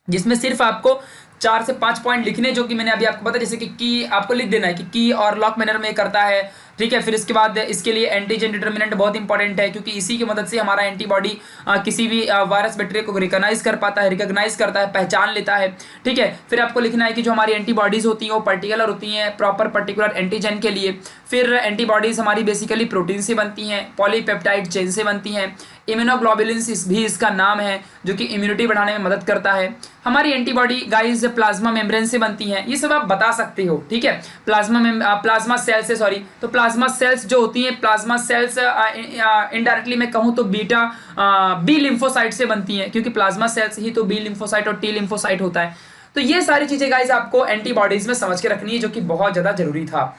Speaker 1: जिसमें सिर्फ आपको 4 से 5 पॉइंट लिखने, जो कि मैंने अभी आपको बताया, जैसे कि की आपको लिख देना है कि की और लॉक मैनर में करता है, ठीक है। फिर इसके बाद इसके लिए एंटीजन डिटर्मिनेंट बहुत इंपॉर्टेंट है, क्योंकि इसी की मदद से हमारा एंटीबॉडी किसी भी वायरस बैक्टीरिया को रिकॉग्नाइज कर पाता है, रिकॉग्नाइज करता है, पहचान लेता है, ठीक है। फिर आपको लिखना है कि जो हमारी एंटीबॉडीज होती हैं वो पर्टिकुलर होती हैं प्रॉपर पर्टिकुलर एंटीजन के लिए। फिर एंटीबॉडीज हमारी बेसिकली प्रोटीन से बनती हैं, पॉलीपेप्टाइड चेन से बनती हैं, इम्यूनोग्लोबुलिन्स भी इसका नाम है, जो कि इम्यूनिटी बढ़ाने में मदद करता है। हमारी एंटीबॉडी गाइस प्लाज्मा मेम्ब्रेन से बनती हैं, ये सब आप बता सकते हो, ठीक है। प्लाज्मा सेल्स से, सॉरी, तो प्लाज्मा सेल्स जो होती हैं, प्लाज्मा सेल्स इनडायरेक्टली मैं कहूँ तो बी लिम्फोसाइट से बनती हैं, क्योंकि प्लाज्मा सेल्स ही तो बी लिम्फोसाइट और टी लिम्फोसाइट होता है। तो ये सारी चीजें गाइस आपको एंटीबॉडीज में समझ के रखनी है, जो कि बहुत ज्यादा जरूरी था,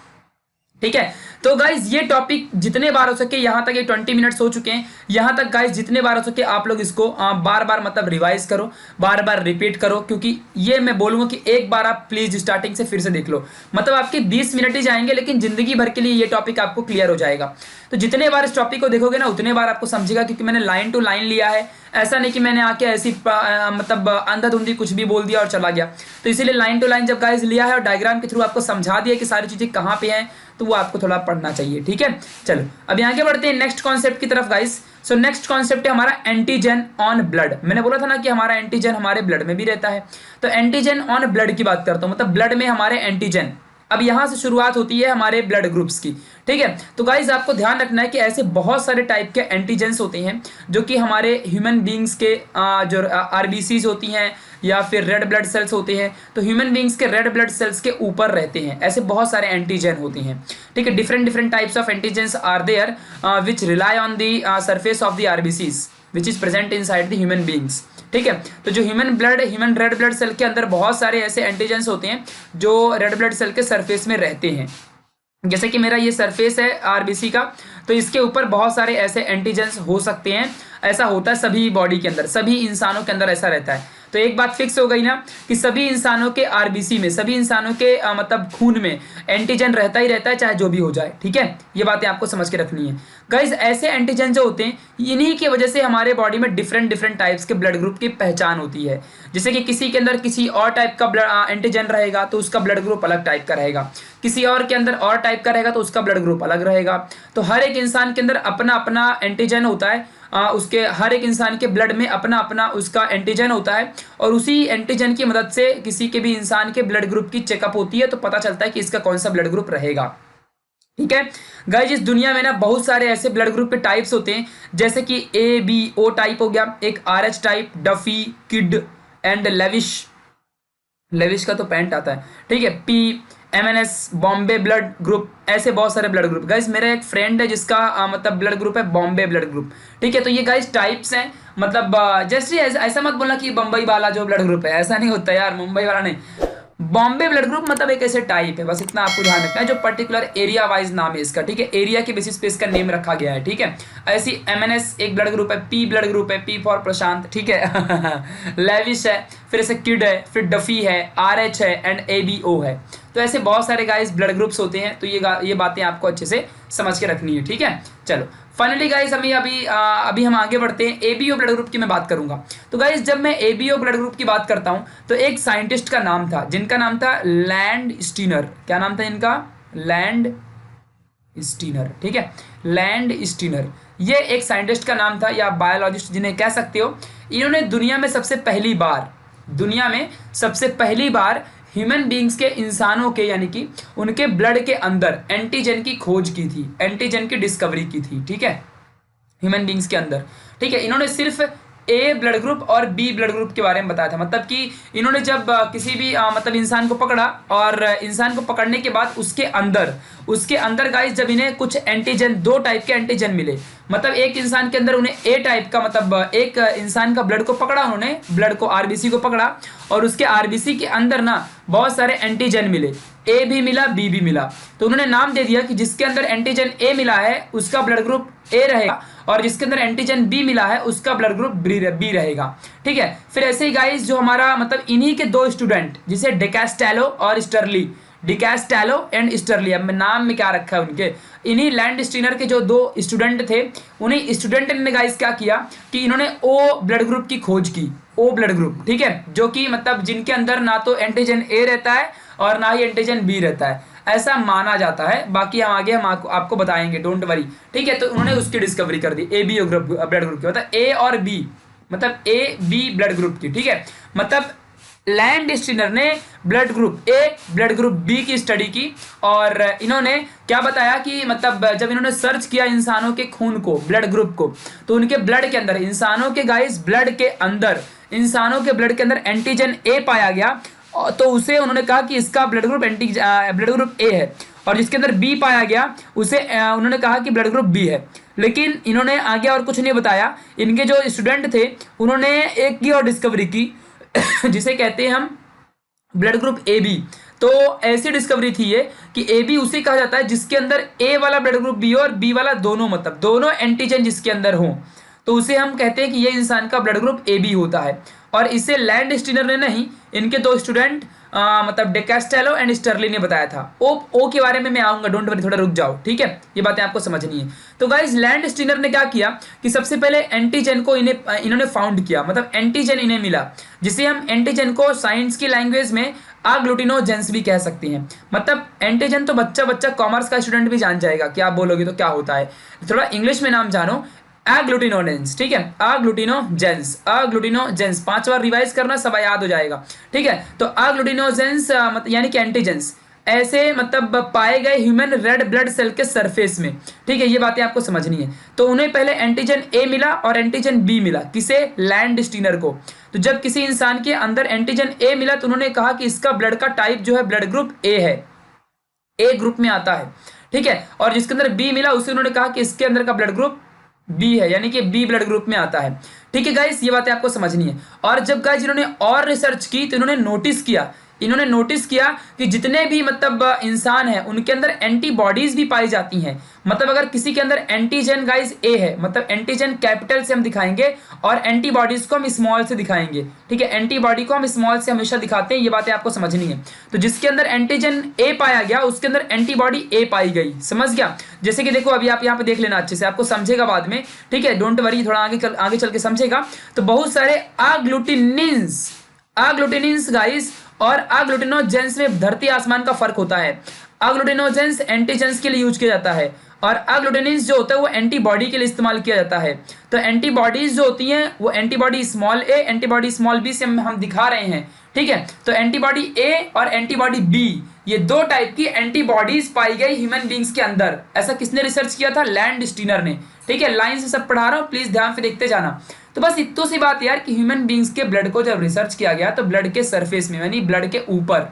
Speaker 1: ठीक है। तो गाइज ये टॉपिक जितने बार हो सके, यहां तक ये 20 मिनट्स हो चुके हैं, यहां तक गाइज जितने बार हो सके आप लोग इसको बार बार मतलब रिवाइज करो, बार बार रिपीट करो, क्योंकि ये मैं बोलूंगा कि एक बार आप प्लीज स्टार्टिंग से फिर से देख लो, मतलब आपके 20 मिनट ही जाएंगे, लेकिन जिंदगी भर के लिए ये टॉपिक आपको क्लियर हो जाएगा। तो जितने बार इस टॉपिक को देखोगे ना, उतने बार आपको समझेगा, क्योंकि मैंने लाइन टू लाइन लिया है, ऐसा नहीं कि मैंने आके ऐसी मतलब अंधाधुंधी कुछ भी बोल दिया और चला गया। तो इसीलिए लाइन टू लाइन जब गाइज लिया है और डायग्राम के थ्रू आपको समझा दिया कि सारी चीजें कहाँ पे हैं, तो वो आपको थोड़ा पढ़ना चाहिए, ठीक है। चलो अभी आगे बढ़ते हैं नेक्स्ट कॉन्सेप्ट की तरफ गाइस। सो नेक्स्ट कॉन्सेप्ट है हमारा एंटीजन ऑन ब्लड। मैंने बोला था ना कि हमारा एंटीजन हमारे ब्लड में भी रहता है, तो एंटीजन ऑन ब्लड की बात करता हूं, मतलब ब्लड में हमारे एंटीजन। अब यहां से शुरुआत होती है हमारे ब्लड ग्रुप्स की, ठीक है। तो गाइज आपको ध्यान रखना है कि ऐसे बहुत सारे टाइप के एंटीजेंस होते हैं, जो कि हमारे ह्यूमन बींग्स के जो आरबीसीज होती हैं या फिर रेड ब्लड सेल्स होते हैं, तो ह्यूमन बींग्स के रेड ब्लड सेल्स के ऊपर रहते हैं। ऐसे बहुत सारे एंटीजन होते हैं, ठीक है। Different types of antigens are there which rely on the surface of the RBCs which is present inside the human beings, ठीक है। तो जो ह्यूमन रेड ब्लड सेल के अंदर बहुत सारे ऐसे एंटीजेंस होते हैं जो रेड ब्लड सेल के सरफेस में रहते हैं। जैसे कि मेरा ये सरफेस है आरबीसी का, तो इसके ऊपर बहुत सारे ऐसे एंटीजेंस हो सकते हैं। ऐसा होता है सभी बॉडी के अंदर, सभी इंसानों के अंदर ऐसा रहता है। तो एक बात फिक्स हो गई ना कि सभी इंसानों के आरबीसी में, सभी इंसानों के मतलब खून में एंटीजन रहता ही रहता है, चाहे जो भी हो जाए, ठीक है। ये बातें आपको समझ के रखनी है गाइज। ऐसे एंटीजन जो होते हैं, इन्हीं की वजह से हमारे बॉडी में डिफरेंट टाइप्स के ब्लड ग्रुप की पहचान होती है। जैसे कि किसी के अंदर किसी और टाइप का एंटीजन रहेगा तो उसका ब्लड ग्रुप अलग टाइप का रहेगा, किसी और के अंदर और टाइप का रहेगा तो उसका ब्लड ग्रुप अलग रहेगा। तो हर एक इंसान के अंदर अपना अपना एंटीजन होता है, उसके हर एक इंसान के ब्लड में अपना अपना उसका एंटीजन होता है, और उसी एंटीजन की मदद से किसी के भी इंसान के ब्लड ग्रुप की चेकअप होती है, तो पता चलता है कि इसका कौन सा ब्लड ग्रुप रहेगा, ठीक है। गाइस इस दुनिया में ना बहुत सारे ऐसे ब्लड ग्रुप के टाइप्स होते हैं, जैसे कि ए बी ओ टाइप हो गया, एक RH type, Duffy, kid and lavish का तो पैंट आता है, ठीक है, P, MNS, Bombay blood group, ऐसे बहुत सारे ब्लड ग्रुप। गाइस मेरा एक फ्रेंड है जिसका मतलब ब्लड ग्रुप है बॉम्बे ब्लड ग्रुप, ठीक है। तो ये गाइस टाइप्स हैं, मतलब जैसे ऐसा मत बोलना कि बम्बई वाला जो ब्लड ग्रुप है, ऐसा नहीं होता यार, मुंबई वाला नहीं। बॉम्बे ब्लड ग्रुप मतलब एक ऐसे टाइप है, बस इतना आपको ध्यान रखना है, जो पर्टिकुलर एरिया वाइज नाम है इसका, ठीक है। एरिया के बेसिस पे इसका नेम रखा गया है, ठीक है। ऐसी MNS एक ब्लड ग्रुप है, P ब्लड ग्रुप है, P फॉर प्रशांत, ठीक है। लेविश है, फिर ऐसे किड है, फिर डफी है, RH है एंड ABO है। तो ऐसे बहुत सारे गाइस ब्लड ग्रुप्स होते हैं, तो ये बातें आपको अच्छे से समझ के रखनी है, ठीक है। चलो फाइनली गाइस अभी हम आगे बढ़ते हैं। ABO ब्लड ग्रुप की मैं बात करूंगा। तो गाइस जब मैं ABO ब्लड ग्रुप की बात करता हूं, तो एक साइंटिस्ट का नाम था, जिनका नाम था लैंड स्टीनर। क्या नाम था इनका? लैंड स्टीनर, ठीक है, लैंड स्टीनर। ये एक साइंटिस्ट का नाम था, या बायोलॉजिस्ट जिन्हें कह सकते हो। इन्होंने दुनिया में सबसे पहली बार ह्यूमन बींग्स के, इंसानों के, यानी कि उनके ब्लड के अंदर एंटीजन की खोज की थी, एंटीजन की डिस्कवरी की थी, ठीक है, ह्यूमन बींग्स के अंदर, ठीक है। इन्होंने सिर्फ A ब्लड ग्रुप और B ब्लड ग्रुप के बारे में बताया था, मतलब कि इन्होंने जब किसी भी मतलब इंसान को पकड़ा, और इंसान को पकड़ने के बाद उसके अंदर गाइस जब इन्हें कुछ एंटीजन, 2 टाइप के एंटीजन मिले, मतलब एक इंसान के अंदर उन्हें A टाइप का, मतलब एक इंसान का ब्लड को पकड़ा, उन्होंने ब्लड को RBC को पकड़ा, और उसके RBC के अंदर ना बहुत सारे एंटीजन मिले, A भी मिला, B भी मिला। तो उन्होंने नाम दे दिया कि जिसके अंदर एंटीजन A मिला है उसका ब्लड ग्रुप A रहेगा, और जिसके अंदर एंटीजन B मिला है उसका ब्लड ग्रुप B रहेगा, ठीक है। फिर ऐसे ही गाइस जो हमारा मतलब इन्हीं के 2 स्टूडेंट, जिसे डेकास्टेलो और स्टर्ली, डिकैस्टेलो एंड स्टर्ली। अब नाम में क्या रखा है उनके, इन्हीं लैंडस्टीनर के जो 2 स्टूडेंट थे, उन्हीं स्टूडेंट ने गाइस क्या किया कि इन्होंने ओ ब्लड ग्रुप की खोज की। ओ ब्लड ग्रुप, ठीक है, जो कि मतलब जिनके अंदर ना तो एंटीजन ए रहता है और ना ही एंटीजन बी रहता है, ऐसा माना जाता है। बाकी हम आगे हम आपको बताएंगे, डोंट वरी, ठीक है। तो उन्होंने उसकी डिस्कवरी कर दी, A B group blood group की, मतलब ए और बी, मतलब ए बी ब्लड ग्रुप की, ठीक है। मतलब लैंडस्टीनर ने blood group A blood group B की स्टडी की, और इन्होंने क्या बताया कि मतलब जब इन्होंने सर्च किया इंसानों के खून को, ब्लड ग्रुप को, तो उनके ब्लड के अंदर, इंसानों के गाइस ब्लड के अंदर, इंसानों के ब्लड के अंदर एंटीजन ए पाया गया। तो उसे उन्होंने कहा कि इसका ब्लड ग्रुप ब्लड ग्रुप ए है, और जिसके अंदर बी पाया गया उसे उन्होंने कहा कि ब्लड ग्रुप बी है। लेकिन इन्होंने आगे और कुछ नहीं बताया। इनके जो स्टूडेंट थे उन्होंने एक की और डिस्कवरी की जिसे कहते हैं हम ब्लड ग्रुप ए बी। तो ऐसी डिस्कवरी थी ये कि ए बी उसे कहा जाता है जिसके अंदर ए वाला ब्लड ग्रुप बी हो और बी वाला दोनों, मतलब दोनों एंटीजन जिसके अंदर हो, तो उसे हम कहते हैं कि ये इंसान का ब्लड ग्रुप ए बी होता है। और इसे लैंडस्टीनर ने नहीं, इनके 2 स्टूडेंट मतलब डिकैस्टेलो एंड स्टर्ली ने बताया था। ओ के बारे में मैं आऊंगा, डोंट वरी, थोड़ा रुक जाओ, ठीक है, ये बातें आपको समझनी है। तो गाइस लैंडस्टीनर ने क्या किया कि सबसे पहले एंटीजन को इन्होंने फाउंड किया, मतलब एंटीजन इन्हें मिला, जिसे हम एंटीजन को साइंस की लैंग्वेज में अग्लूटिनोजेंस भी कह सकते हैं। मतलब एंटीजन तो बच्चा कॉमर्स का स्टूडेंट भी जान जाएगा, क्या बोलोगे तो क्या होता है, थोड़ा इंग्लिश में नाम जानो, एग्लूटिनोजेंस, ठीक है, एग्लूटिनोजेंस, एग्लूटिनोजेंस 5 बार रिवाइज करना, सब याद हो जाएगा, ठीक है। तो एग्लूटिनोजेंस यानी कि एंटीजेंस ऐसे मतलब पाए गए ह्यूमन रेड ब्लड सेल के सरफेस में, ठीक है, ये बातें आपको समझनी है। तो उन्हें पहले एंटीजन ए मिला और एंटीजन बी मिला, किसे, लैंडस्टीनर को। तो जब किसी इंसान के अंदर एंटीजन ए मिला तो उन्होंने कहा कि इसका ब्लड का टाइप जो है ब्लड ग्रुप ए है, ए ग्रुप में आता है, ठीक है। और जिसके अंदर बी मिला उसे उन्होंने कहा कि इसके अंदर का ब्लड ग्रुप बी है, यानी कि बी ब्लड ग्रुप में आता है, ठीक है गाइस, ये बातें आपको समझनी है। और जब गाइस इन्होंने और रिसर्च की तो इन्होंने नोटिस किया कि जितने भी मतलब इंसान हैं उनके अंदर एंटीबॉडीज भी पाई जाती हैं। मतलब अगर किसी के अंदर एंटीजन गाइस ए है, मतलब एंटीजन कैपिटल से हम दिखाएंगे और एंटीबॉडीज को हम स्मॉल से दिखाएंगे, ठीक है, एंटीबॉडी को हम स्मॉल से हमेशा दिखाते हैं, ये बातें आपको समझनी है। तो जिसके अंदर एंटीजन ए पाया गया उसके अंदर एंटीबॉडी ए पाई गई, समझ गया। जैसे कि देखो अभी आप यहाँ पे देख लेना, अच्छे से आपको समझेगा बाद में, ठीक है, डोंट वरी, थोड़ा आगे चल के समझेगा। तो बहुत सारे अग्लूटिनिन्स गाइस और अग्लूटिनोजेंस में धरती आसमान का फर्क होता है। अग्लूटिनोजेंस एंटीजेंस के लिए यूज किया जाता है और अग्लूटिनिन्स जो होता है वो एंटीबॉडी के लिए इस्तेमाल किया जाता है। तो एंटीबॉडीज जो होती हैं वो एंटीबॉडी स्मॉल ए, एंटीबॉडी स्मॉल बी से हम दिखा रहे हैं, ठीक है। तो एंटीबॉडी ए और एंटीबॉडी बी, ये 2 टाइप की एंटीबॉडीज पाई गई ह्यूमन बींग्स के अंदर। ऐसा किसने रिसर्च किया था, लैंडस्टीनर ने, ठीक है। लाइन से सब पढ़ा रहा हूँ, प्लीज ध्यान से देखते जाना। तो बस इतनी सी बात यार कि ह्यूमन बींग्स के ब्लड को जब रिसर्च किया गया तो ब्लड के सरफेस में, यानी ब्लड के ऊपर,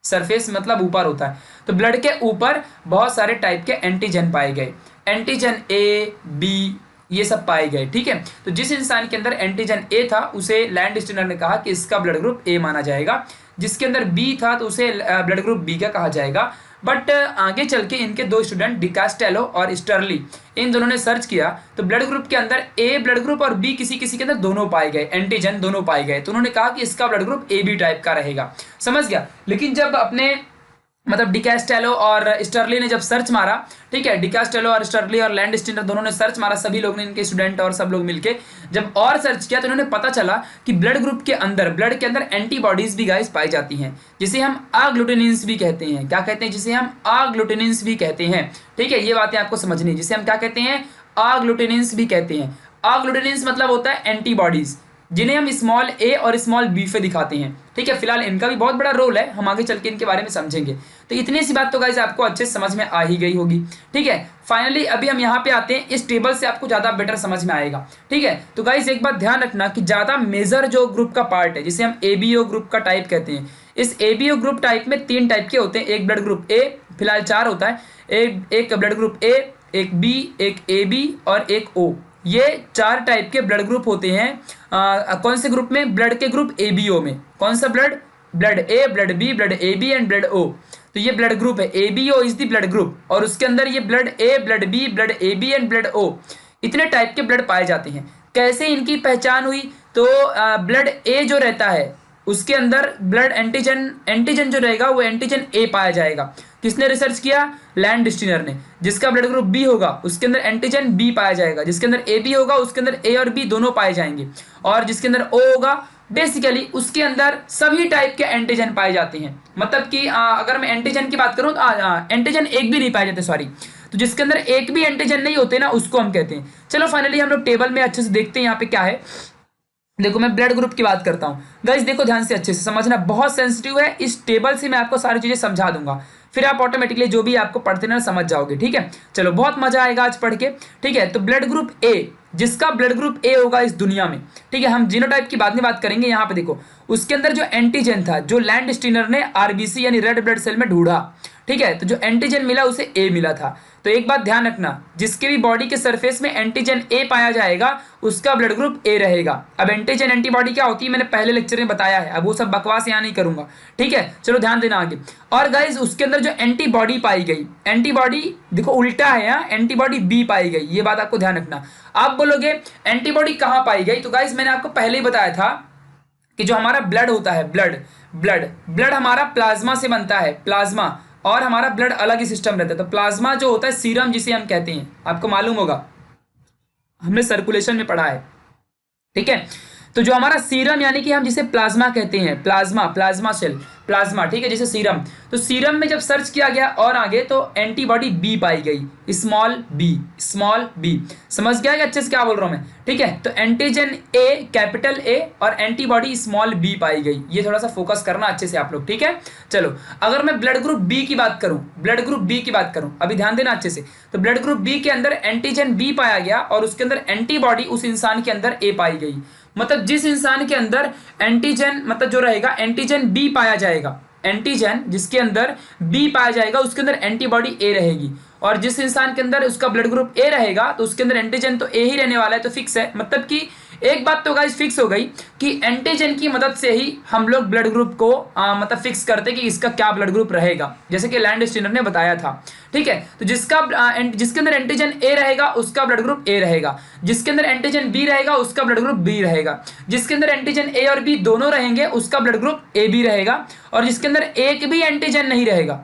Speaker 1: सरफेस मतलब ऊपर होता है, तो ब्लड के ऊपर बहुत सारे टाइप के एंटीजन पाए गए, एंटीजन ए बी ये सब पाए गए, ठीक है। तो जिस इंसान के अंदर एंटीजन ए था उसे लैंडस्टीनर ने कहा कि इसका ब्लड ग्रुप ए माना जाएगा, जिसके अंदर बी था तो उसे ब्लड ग्रुप बी का कहा जाएगा। बट आगे चल के इनके 2 स्टूडेंट डिकास्टेलो और स्टर्ली, इन दोनों ने सर्च किया तो ब्लड ग्रुप के अंदर ए ब्लड ग्रुप और बी किसी के अंदर दोनों पाए गए, एंटीजन दोनों पाए गए। तो उन्होंने कहा कि इसका blood group A B type का रहेगा, समझ गया। लेकिन जब अपने मतलब डिकास्टेलो और स्टर्ली ने जब सर्च मारा, ठीक है, डिकास्टेलो और स्टर्ली और लैंडस्टीनर दोनों ने सर्च मारा, सभी लोग ने, इनके स्टूडेंट और सब लोग मिलके जब और सर्च किया तो उन्होंने पता चला कि ब्लड ग्रुप के अंदर, ब्लड के अंदर एंटीबॉडीज भी गाइस पाई जाती हैं, जिसे हम अग्लूटिनिन्स भी कहते हैं। क्या कहते हैं, जिसे हम अग्लूटिनिन्स भी कहते हैं, ठीक है, ये बातें आपको समझनी है। जिसे हम क्या कहते हैं, अग्लूटिनिन्स भी कहते हैं। अग्लूटिनिन्स मतलब होता है एंटीबॉडीज, जिन्हें हम स्मॉल ए और स्मॉल बी पे दिखाते हैं, ठीक है। फिलहाल इनका भी बहुत बड़ा रोल है, हम आगे चल के इनके बारे में समझेंगे। तो इतनी सी बात तो गाइस आपको अच्छे से समझ में आ ही गई होगी, ठीक है। फाइनली अभी हम यहाँ पे आते हैं, इस टेबल से आपको ज़्यादा बेटर समझ में आएगा, ठीक है। तो गाइस एक बात ध्यान रखना कि ज़्यादा मेजर जो ग्रुप का पार्ट है, जिसे हम एबीओ ग्रुप का टाइप कहते हैं, इस एबीओ ग्रुप टाइप में 3 टाइप के होते हैं। एक ब्लड ग्रुप ए, फिलहाल 4 होता है, एक ब्लड ग्रुप ए, एक बी, एक ए बी और एक ओ। ये 4 टाइप के ब्लड ग्रुप होते हैं। कौन से ग्रुप में, ब्लड के ग्रुप एबीओ में। कौन सा blood, blood A, blood B, blood A B and blood O. तो ये ब्लड ग्रुप है, ABO is the blood group, और उसके अंदर ये blood A, blood B, blood A B and blood O, इतने टाइप के ब्लड पाए जाते हैं। कैसे इनकी पहचान हुई, तो ब्लड ए जो रहता है, उसके अंदर ब्लड एंटीजन एंटीजन जो रहेगा वो एंटीजन ए पाया जाएगा। किसने रिसर्च किया? लैंडस्टीनर ने। जिसका ब्लड ग्रुप बी होगा उसके अंदर एंटीजन बी पाया जाएगा, जिसके अंदर ए बी होगा उसके अंदर ए और बी दोनों पाए जाएंगे, और जिसके अंदर ओ होगा बेसिकली उसके अंदर सभी टाइप के एंटीजन पाए जाते हैं। मतलब कि अगर मैं एंटीजन की बात करूं तो एंटीजन एक भी नहीं पाए जाते, सॉरी। तो जिसके अंदर एक भी एंटीजन नहीं होते ना उसको हम कहते हैं। चलो फाइनली हम लोग टेबल में अच्छे से देखते हैं यहाँ पे क्या है। देखो मैं ब्लड ग्रुप की बात करता हूँ गाइस, देखो ध्यान से अच्छे से समझना, बहुत सेंसिटिव है। इस टेबल से मैं आपको सारी चीजें समझा दूंगा, फिर आप ऑटोमेटिकली जो भी आपको पढ़ते ना समझ जाओगे। ठीक है, चलो बहुत मजा आएगा आज पढ़ के। ठीक है, तो ब्लड ग्रुप ए, जिसका ब्लड ग्रुप ए होगा इस दुनिया में, ठीक है, हम जीनोटाइप की बाद में बात करेंगे। यहाँ पे देखो उसके अंदर जो एंटीजन था जो लैंडस्टीनर ने आरबीसी यानी रेड ब्लड सेल में ढूंढा, ठीक है, तो जो एंटीजन मिला उसे ए मिला था। तो एक बात ध्यान रखना, जिसके भी बॉडी के सरफेस में एंटीजन ए पाया जाएगा उसका ब्लड ग्रुप ए रहेगा। अब एंटीजन एंटीबॉडी क्या होती है मैंने पहले लेक्चर में बताया है, अब वो सब बकवास यहाँ नहीं करूंगा। ठीक है, चलो ध्यान देना आगे। और गाइज उसके अंदर जो एंटीबॉडी पाई गई, एंटीबॉडी देखो उल्टा है यहाँ, एंटीबॉडी बी पाई गई, ये बात आपको ध्यान रखना। आप बोलोगे एंटीबॉडी कहाँ पाई गई, तो गाइज मैंने आपको पहले ही बताया था कि जो हमारा ब्लड होता है, ब्लड ब्लड ब्लड हमारा प्लाज्मा से बनता है, प्लाज्मा, और हमारा ब्लड अलग ही सिस्टम रहता है। तो प्लाज्मा जो होता है सीरम जिसे हम कहते हैं, आपको मालूम होगा हमने सर्कुलेशन में पढ़ा है। ठीक है, तो जो हमारा सीरम यानी कि हम जिसे प्लाज्मा कहते हैं, प्लाज्मा, प्लाज्मा सेल, प्लाज्मा, ठीक है, जैसे सीरम, तो सीरम में जब सर्च किया गया और आगे तो एंटीबॉडी बी पाई गई, स्मॉल बी, स्मॉल बी। समझ गया कि अच्छे से क्या बोल रहा हूं मैं? ठीक है, तो एंटीजन ए कैपिटल ए और एंटीबॉडी स्मॉल बी पाई गई, ये थोड़ा सा फोकस करना अच्छे से आप लोग। ठीक है, चलो अगर मैं ब्लड ग्रुप बी की बात करूं, ब्लड ग्रुप बी की बात करूं, अभी ध्यान देना अच्छे से, तो ब्लड ग्रुप बी के अंदर एंटीजन बी पाया गया और उसके अंदर एंटीबॉडी उस इंसान के अंदर ए पाई गई। मतलब जिस इंसान के अंदर एंटीजन मतलब जो रहेगा एंटीजन बी पाया जाएगा, एंटीजन जिसके अंदर बी पाया जाएगा उसके अंदर एंटीबॉडी ए रहेगी, और जिस इंसान के अंदर उसका ब्लड ग्रुप ए रहेगा तो उसके अंदर एंटीजन तो ए ही रहने वाला है, तो फिक्स है। मतलब कि एक बात तो गाइस फिक्स हो गई कि एंटीजन की मदद से ही हम लोग ब्लड ग्रुप को मतलब फिक्स करते कि इसका क्या ब्लड ग्रुप रहेगा, जैसे कि लैंडस्टीनर ने बताया था। ठीक है, तो जिसके अंदर एंटीजन ए रहेगा उसका ब्लड ग्रुप ए रहेगा, जिसके अंदर एंटीजन बी रहेगा उसका ब्लड ग्रुप बी रहेगा, जिसके अंदर एंटीजन ए और बी दोनों रहेंगे उसका ब्लड ग्रुप ए बी रहेगा, और जिसके अंदर एक भी एंटीजन नहीं रहेगा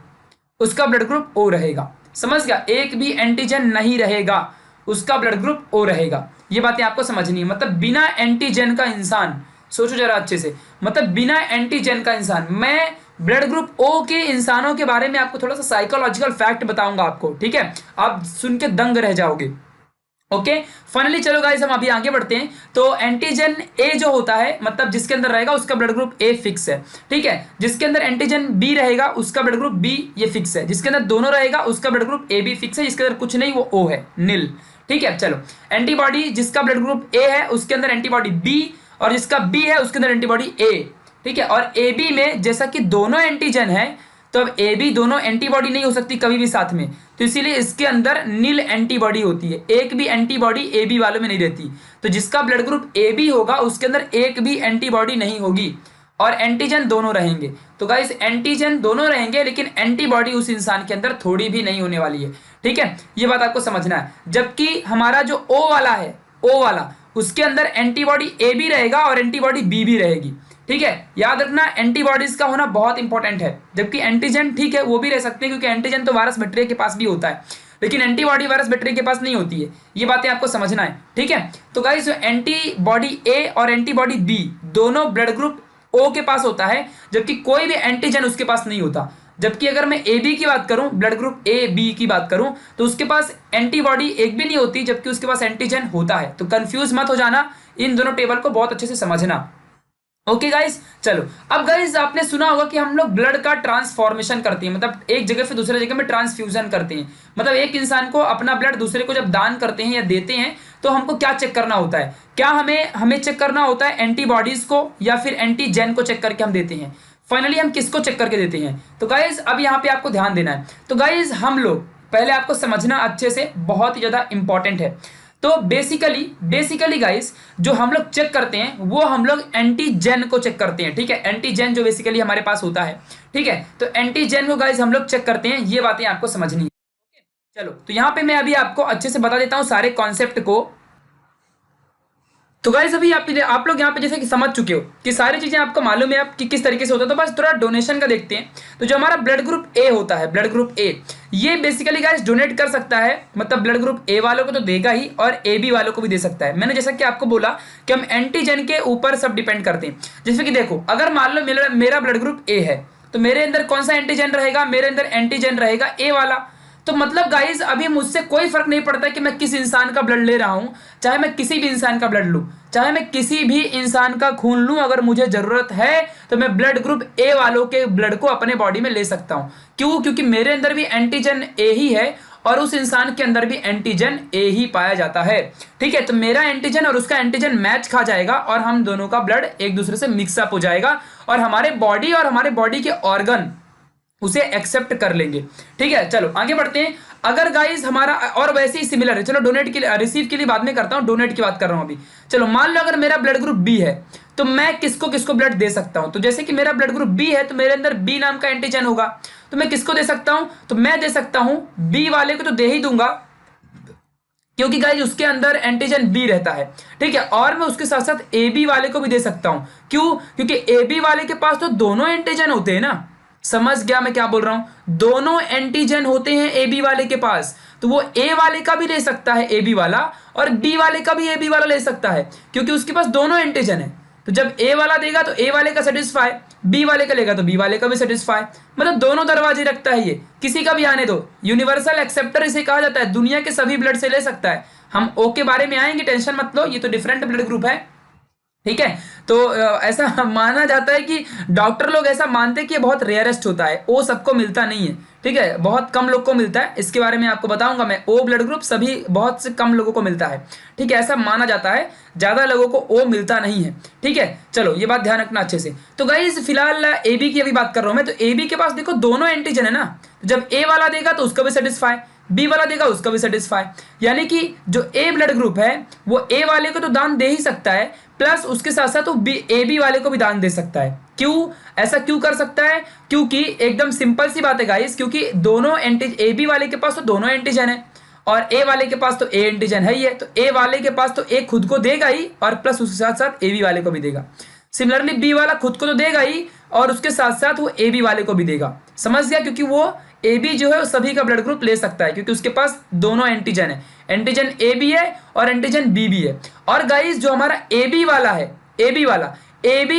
Speaker 1: उसका ब्लड ग्रुप ओ रहेगा। समझ गया? एक भी एंटीजन नहीं रहेगा उसका ब्लड ग्रुप ओ रहेगा। ये बातें आपको समझनी है। मतलब बिना एंटीजन का इंसान, सोचो जरा अच्छे से, मतलब बिना एंटीजन का इंसान, मैं ब्लड ग्रुप ओ के इंसानों के बारे में आपको थोड़ा सा साइकोलॉजिकल फैक्ट बताऊंगा आपको। ठीक है, आप सुन के दंग रह जाओगे। ओके, फाइनली चलो गाइस हम अभी आगे बढ़ते हैं। तो एंटीजन ए जो होता है मतलब जिसके अंदर रहेगा उसका ब्लड ग्रुप ए फिक्स है। ठीक है, जिसके अंदर एंटीजन बी रहेगा उसका ब्लड ग्रुप बी ये फिक्स है, जिसके अंदर दोनों रहेगा उसका blood group A B fix है, जिसके अंदर कुछ नहीं वो ओ है, नील। ठीक है, चलो एंटीबॉडी जिसका ब्लड ग्रुप ए है उसके अंदर एंटीबॉडी बी, और जिसका बी है उसके अंदर एंटीबॉडी ए। ठीक है, और ए बी में जैसा कि दोनों एंटीजन है तो अब ए बी दोनों एंटीबॉडी नहीं हो सकती कभी भी साथ में, तो इसीलिए इसके अंदर नील एंटीबॉडी होती है, एक भी एंटीबॉडी ए बी वालों में नहीं रहती। तो जिसका ब्लड ग्रुप ए बी होगा उसके अंदर एक भी एंटीबॉडी नहीं होगी, और एंटीजन दोनों रहेंगे। तो गाइस एंटीजन दोनों रहेंगे लेकिन एंटीबॉडी उस इंसान के अंदर थोड़ी भी नहीं होने वाली है। ठीक है, ये बात आपको समझना है। जबकि हमारा जो ओ वाला है, ओ वाला, उसके अंदर एंटीबॉडी ए बी रहेगा और एंटीबॉडी बी भी रहेगी। ठीक है, याद रखना एंटीबॉडीज का होना बहुत इंपॉर्टेंट है। जबकि एंटीजन ठीक है वो भी रह सकते हैं क्योंकि एंटीजन तो वायरस बैक्टीरिया के पास भी होता है, लेकिन एंटीबॉडी वायरस बैक्टीरिया के पास नहीं होती है। ये बातें आपको समझना है। ठीक है, तो गाइस एंटीबॉडी ए और एंटीबॉडी बी दोनों ब्लड ग्रुप ओ के पास होता है, जबकि कोई भी एंटीजन उसके पास नहीं होता। जबकि अगर मैं ए बी की बात करूं, ब्लड ग्रुप ए बी की बात करूं, तो उसके पास एंटीबॉडी एक भी नहीं होती जबकि उसके पास एंटीजन होता है। तो कंफ्यूज मत हो जाना, इन दोनों टेबल को बहुत अच्छे से समझना। ओके गाइस, चलो अब गाइस आपने सुना होगा कि हम लोग ब्लड का ट्रांसफॉर्मेशन करते हैं, मतलब एक जगह से दूसरे जगह में ट्रांसफ्यूजन करते हैं। मतलब एक इंसान को अपना ब्लड दूसरे को जब दान करते हैं या देते हैं तो हमको क्या चेक करना होता है? क्या हमें चेक करना होता है एंटीबॉडीज को या फिर एंटीजन को चेक करके हम देते हैं? फाइनली हम किसको चेक करके देते हैं? तो गाइज अब यहाँ पे आपको ध्यान देना है। तो गाइज हम लोग पहले आपको समझना अच्छे से, बहुत ही ज्यादा इंपॉर्टेंट है। तो बेसिकली गाइस जो हम लोग चेक करते हैं वो हम लोग एंटीजन को चेक करते हैं। ठीक है, एंटीजन जो बेसिकली हमारे पास होता है। ठीक है, तो एंटीजन को गाइस हम लोग चेक करते हैं, ये बातें आपको समझनी है। चलो तो यहाँ पे मैं अभी आपको अच्छे से बता देता हूँ सारे कॉन्सेप्ट को। तो गाइस अभी आप लोग यहाँ पे जैसे कि समझ चुके हो कि सारी चीजें आपको मालूम है आप कि किस तरीके से होता है, तो बस थोड़ा डोनेशन का देखते हैं। तो जो हमारा ब्लड ग्रुप ए होता है, ब्लड ग्रुप ए, ये बेसिकली गाइस डोनेट कर सकता है, मतलब ब्लड ग्रुप ए वालों को तो देगा ही और ए बी वालों को भी दे सकता है। मैंने जैसा कि आपको बोला कि हम एंटीजन के ऊपर सब डिपेंड करते हैं। जैसे कि देखो, अगर मान लो मेरा ब्लड ग्रुप ए है तो मेरे अंदर कौन सा एंटीजन रहेगा, मेरे अंदर एंटीजन रहेगा ए वाला। तो मतलब गाइज अभी मुझसे कोई फर्क नहीं पड़ता कि मैं किस इंसान का ब्लड ले रहा हूं, चाहे मैं किसी भी इंसान का ब्लड लूं, चाहे मैं किसी भी इंसान का खून लूं, अगर मुझे जरूरत है तो मैं ब्लड ग्रुप ए वालों के ब्लड को अपने बॉडी में ले सकता हूं। क्यों? क्योंकि मेरे अंदर भी एंटीजन ए ही है और उस इंसान के अंदर भी एंटीजन ए ही पाया जाता है। ठीक है, तो मेरा एंटीजन और उसका एंटीजन मैच खा जाएगा और हम दोनों का ब्लड एक दूसरे से मिक्सअप हो जाएगा और हमारे बॉडी के ऑर्गन उसे एक्सेप्ट कर लेंगे। ठीक है, चलो आगे बढ़ते हैं। अगर गाइस हमारा और वैसे ही सिमिलर है, चलो डोनेट के लिए, रिसीव के लिए बाद में करता हूं, डोनेट की बात कर रहा हूं अभी। चलो मान लो अगर मेरा ब्लड ग्रुप बी है तो मैं किसको किसको ब्लड दे सकता हूं। तो जैसे कि मेरा ब्लड ग्रुप बी है तो मेरे अंदर बी नाम का एंटीजन होगा, तो मैं किसको दे सकता हूं, तो मैं दे सकता हूं बी वाले को, तो दे ही दूंगा क्योंकि गाइस उसके अंदर एंटीजन बी रहता है। ठीक है, और मैं उसके साथ साथ ए बी वाले को भी दे सकता हूं। क्यों? क्योंकि ए बी वाले के पास तो दोनों एंटीजन होते हैं ना। समझ गया मैं क्या बोल रहा हूं? दोनों एंटीजन होते हैं ए बी वाले के पास, तो वो ए वाले का भी ले सकता है ए बी वाला और बी वाले का भी ए बी वाला ले सकता है क्योंकि उसके पास दोनों एंटीजन है। तो जब ए वाला देगा तो ए वाले का सेटिस्फाई, बी वाले का लेगा तो बी वाले का भी सेटिस्फाई, मतलब दोनों दरवाजे रखता है ये, किसी का भी आने दो। यूनिवर्सल एक्सेप्टर इसे कहा जाता है, दुनिया के सभी ब्लड से ले सकता है। हम ओ के बारे में आएंगे, टेंशन मत लो, ये तो डिफरेंट ब्लड ग्रुप है। ठीक है, तो ऐसा माना जाता है कि डॉक्टर लोग ऐसा मानते हैं कि ये बहुत रेयरेस्ट होता है, ओ सबको मिलता नहीं है। ठीक है, बहुत कम लोग को मिलता है, इसके बारे में आपको बताऊंगा मैं। ओ ब्लड ग्रुप सभी बहुत से कम लोगों को मिलता है। ठीक है, ऐसा माना जाता है, ज्यादा लोगों को ओ मिलता नहीं है। ठीक है, चलो ये बात ध्यान रखना अच्छे से। तो गाइस फिलहाल ए बी की अभी बात कर रहा हूं मैं, तो ए बी के पास देखो दोनों एंटीजन है ना, तो जब ए वाला देगा तो उसका भी सेटिस्फाई, बी वाला देगा उसका भी सेटिस्फाई, यानी कि जो ए ब्लड ग्रुप है वो ए वाले को तो दान दे ही सकता है, प्लस उसके साथ साथ वो ए बी वाले को भी दान दे सकता है। क्यों ऐसा क्यों कर सकता है? क्योंकि एकदम सिंपल सी बात है गाइस, क्योंकि दोनों ए बी वाले के पास तो दोनों एंटीजन है और ए वाले के पास तो ए एंटीजन है ही है, तो ए वाले के पास तो ए खुद को देगा ही और प्लस उसके साथ साथ ए बी वाले को भी देगा। सिमिलरली बी वाला खुद को तो देगा ही और उसके साथ साथ वो ए बी वाले को भी देगा। समझ गया? क्योंकि वो ए बी जो है वो सभी का ब्लड ग्रुप ले सकता है क्योंकि उसके पास दोनों एंटीजन है, एंटीजन ए बी है और एंटीजन बी भी है। और गाइस जो हमारा ए बी वाला है, ए बी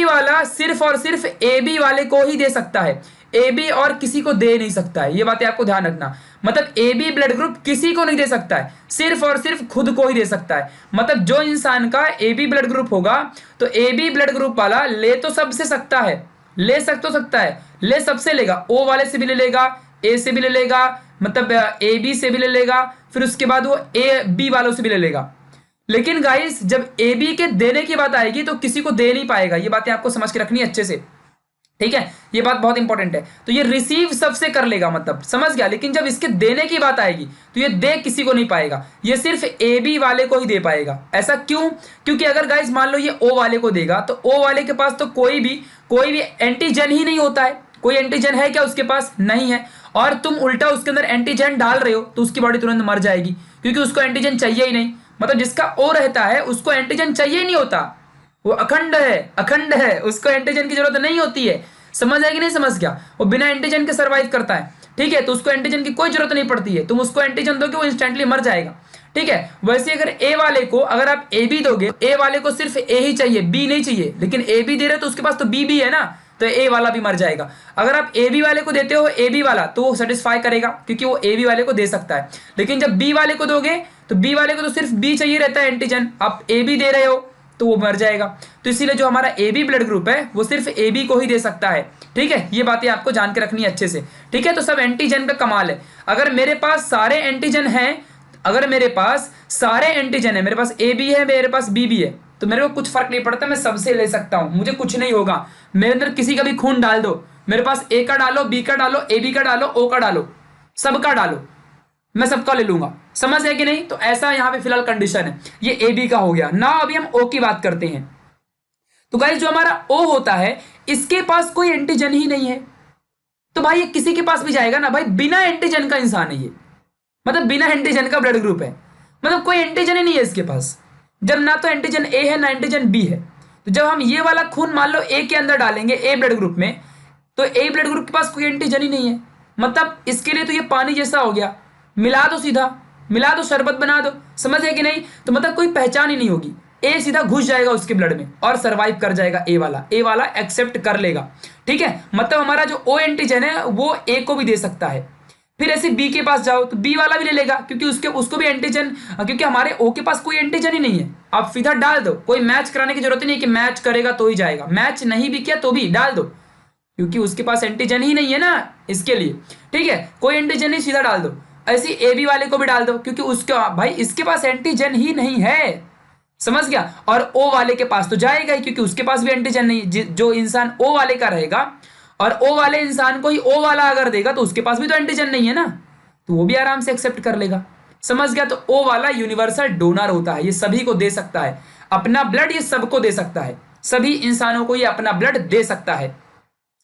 Speaker 1: वाला सिर्फ और सिर्फ ए बी वाले को ही दे सकता है, ए बी और किसी को दे नहीं सकता है। ये बातें आपको ध्यान रखना, मतलब ए बी ब्लड ग्रुप किसी को नहीं दे सकता है, सिर्फ और सिर्फ खुद को ही दे सकता है। मतलब जो इंसान का ए बी ब्लड ग्रुप होगा तो ए बी ब्लड ग्रुप वाला ले तो सबसे सकता है, ले सबसे लेगा, ओ वाले से भी ले लेगा, ए से भी ले लेगा, मतलब ए बी से भी ले लेगा, फिर उसके बाद वो ए बी वालों से भी ले लेगा। लेकिन गाइस जब ए बी के देने की बात आएगी तो किसी को दे नहीं पाएगा। ये बातें आपको समझ के रखनी है अच्छे से। ठीक है, ये बात बहुत इंपॉर्टेंट है। तो ये रिसीव सबसे कर लेगा, मतलब समझ गया। लेकिन जब इसके देने की बात आएगी तो ये दे किसी को नहीं पाएगा, ये सिर्फ ए बी वाले को ही दे पाएगा। ऐसा क्यों? क्योंकि अगर गाइस मान लो ये ओ वाले को देगा तो ओ वाले के पास तो कोई भी एंटीजन ही नहीं होता है। कोई एंटीजन है क्या उसके पास? नहीं है। और तुम उल्टा उसके अंदर एंटीजन डाल रहे हो तो उसकी बॉडी तुरंत मर जाएगी क्योंकि उसको एंटीजन चाहिए ही नहीं। मतलब जिसका ओ रहता है उसको एंटीजन चाहिए ही नहीं होता, वो अखंड है, उसको एंटीजन की जरूरत नहीं होती है। समझ आएगी? नहीं समझ गया? वो बिना एंटीजन के सर्वाइव करता है। ठीक है, तो उसको एंटीजन की कोई जरूरत नहीं पड़ती है, तुम उसको एंटीजन दोगे वो इंस्टेंटली मर जाएगा। ठीक है, वैसे अगर ए वाले को अगर आप ए बी दोगे, ए वाले को सिर्फ ए ही चाहिए, बी नहीं चाहिए, लेकिन ए बी दे रहे हो तो उसके पास तो बी भी है ना, तो ए वाला भी मर जाएगा। अगर आप ए बी वाले को देते हो ए बी वाला तो वो सेटिस्फाई करेगा क्योंकि वो ए बी वाले को दे सकता है। लेकिन जब बी वाले को दोगे तो बी वाले को तो सिर्फ बी चाहिए रहता है एंटीजन, आप ए बी दे रहे हो तो वो मर जाएगा। तो इसीलिए जो हमारा ए बी ब्लड ग्रुप है वो सिर्फ ए बी को ही दे सकता है। ठीक है, ये बातें आपको जान के रखनी है अच्छे से। ठीक है, तो सब एंटीजन का कमाल है। अगर मेरे पास सारे एंटीजन है, मेरे पास ए बी है, मेरे पास बी भी है, तो मेरे को कुछ फर्क नहीं पड़ता, मैं सबसे ले सकता हूं, मुझे कुछ नहीं होगा। मेरे अंदर किसी का भी खून डाल दो, मेरे पास ए का डालो, बी का डालो, ए बी का डालो, ओ का डालो, सबका डालो, मैं सबका ले लूंगा। समझ है कि नहीं? तो ऐसा यहां पे फिलहाल कंडीशन है। ये ए बी का हो गया ना। अभी हम ओ की बात करते हैं। तो गाइस जो हमारा ओ होता है इसके पास कोई एंटीजन ही नहीं है, तो भाई ये किसी के पास भी जाएगा ना भाई, बिना एंटीजन का इंसान है ये, मतलब बिना एंटीजन का ब्लड ग्रुप है, मतलब कोई एंटीजन ही नहीं है इसके पास। जब ना तो एंटीजन ए है ना एंटीजन बी है। तो जब हम ये वाला खून मान लो ए के अंदर डालेंगे, ए ब्लड ग्रुप में, तो ए ब्लड ग्रुप के पास कोई एंटीजन ही नहीं है, मतलब इसके लिए तो ये पानी जैसा हो गया, मिला दो सीधा, मिला दो, शरबत बना दो, समझ है कि नहीं। तो मतलब कोई पहचान ही नहीं होगी, ए सीधा घुस जाएगा उसके ब्लड में और सरवाइव कर जाएगा, ए वाला एक्सेप्ट कर लेगा, ठीक है। मतलब हमारा जो ओ एंटीजन है वो ए को भी दे सकता है। फिर ऐसे बी के पास जाओ तो बी वाला भी ले लेगा, क्योंकि उसको भी एंटीजन, क्योंकि हमारे ओ के पास कोई एंटीजन ही नहीं है। आप सीधा डाल दो, कोई मैच कराने की जरूरत ही नहीं कि मैच करेगा तो ही जाएगा, मैच नहीं भी किया तो भी डाल दो, क्योंकि उसके पास एंटीजन ही नहीं है ना इसके लिए, ठीक है। कोई एंटीजन नहीं, सीधा डाल दो। ऐसी ए बी वाले को भी डाल दो, क्योंकि उसका भाई इसके पास एंटीजन ही नहीं है, समझ गया। और ओ वाले के पास तो जाएगा ही, क्योंकि उसके पास भी एंटीजन नहीं। जो इंसान ओ वाले का रहेगा और ओ वाले इंसान को ही ओ वाला अगर देगा तो उसके पास भी तो एंटीजन नहीं है ना, तो वो भी आराम से एक्सेप्ट कर लेगा, समझ गया। तो ओ वाला यूनिवर्सल डोनर होता है, ये सभी को दे सकता है अपना ब्लड, ये सबको दे सकता है, सभी इंसानों को ये अपना ब्लड दे सकता है,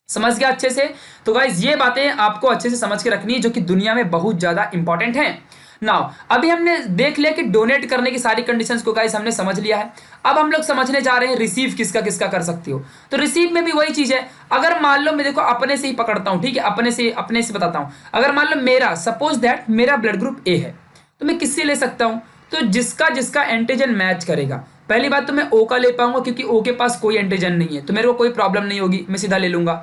Speaker 1: समझ गया अच्छे से। तो गाइज ये बातें आपको अच्छे से समझ के रखनी है, जो कि दुनिया में बहुत ज्यादा इंपॉर्टेंट है। नाउ अभी हमने देख लिया कि डोनेट करने की सारी कंडीशंस को गाइस हमने समझ लिया है। अब हम लोग समझने जा रहे हैं रिसीव किसका किसका कर सकती हो। तो रिसीव में भी वही चीज है, अगर मान लो मैं देखो अपने से ही पकड़ता हूं, ठीक है, अपने से बताता हूं। अगर मान लो मेरा सपोज दैट मेरा ब्लड ग्रुप ए है, तो मैं किससे ले सकता हूं, तो जिसका जिसका एंटीजन मैच करेगा। पहली बात तो मैं ओ का ले पाऊंगा, क्योंकि ओ के पास कोई एंटीजन नहीं है, तो मेरे को कोई प्रॉब्लम नहीं होगी, मैं सीधा ले लूंगा।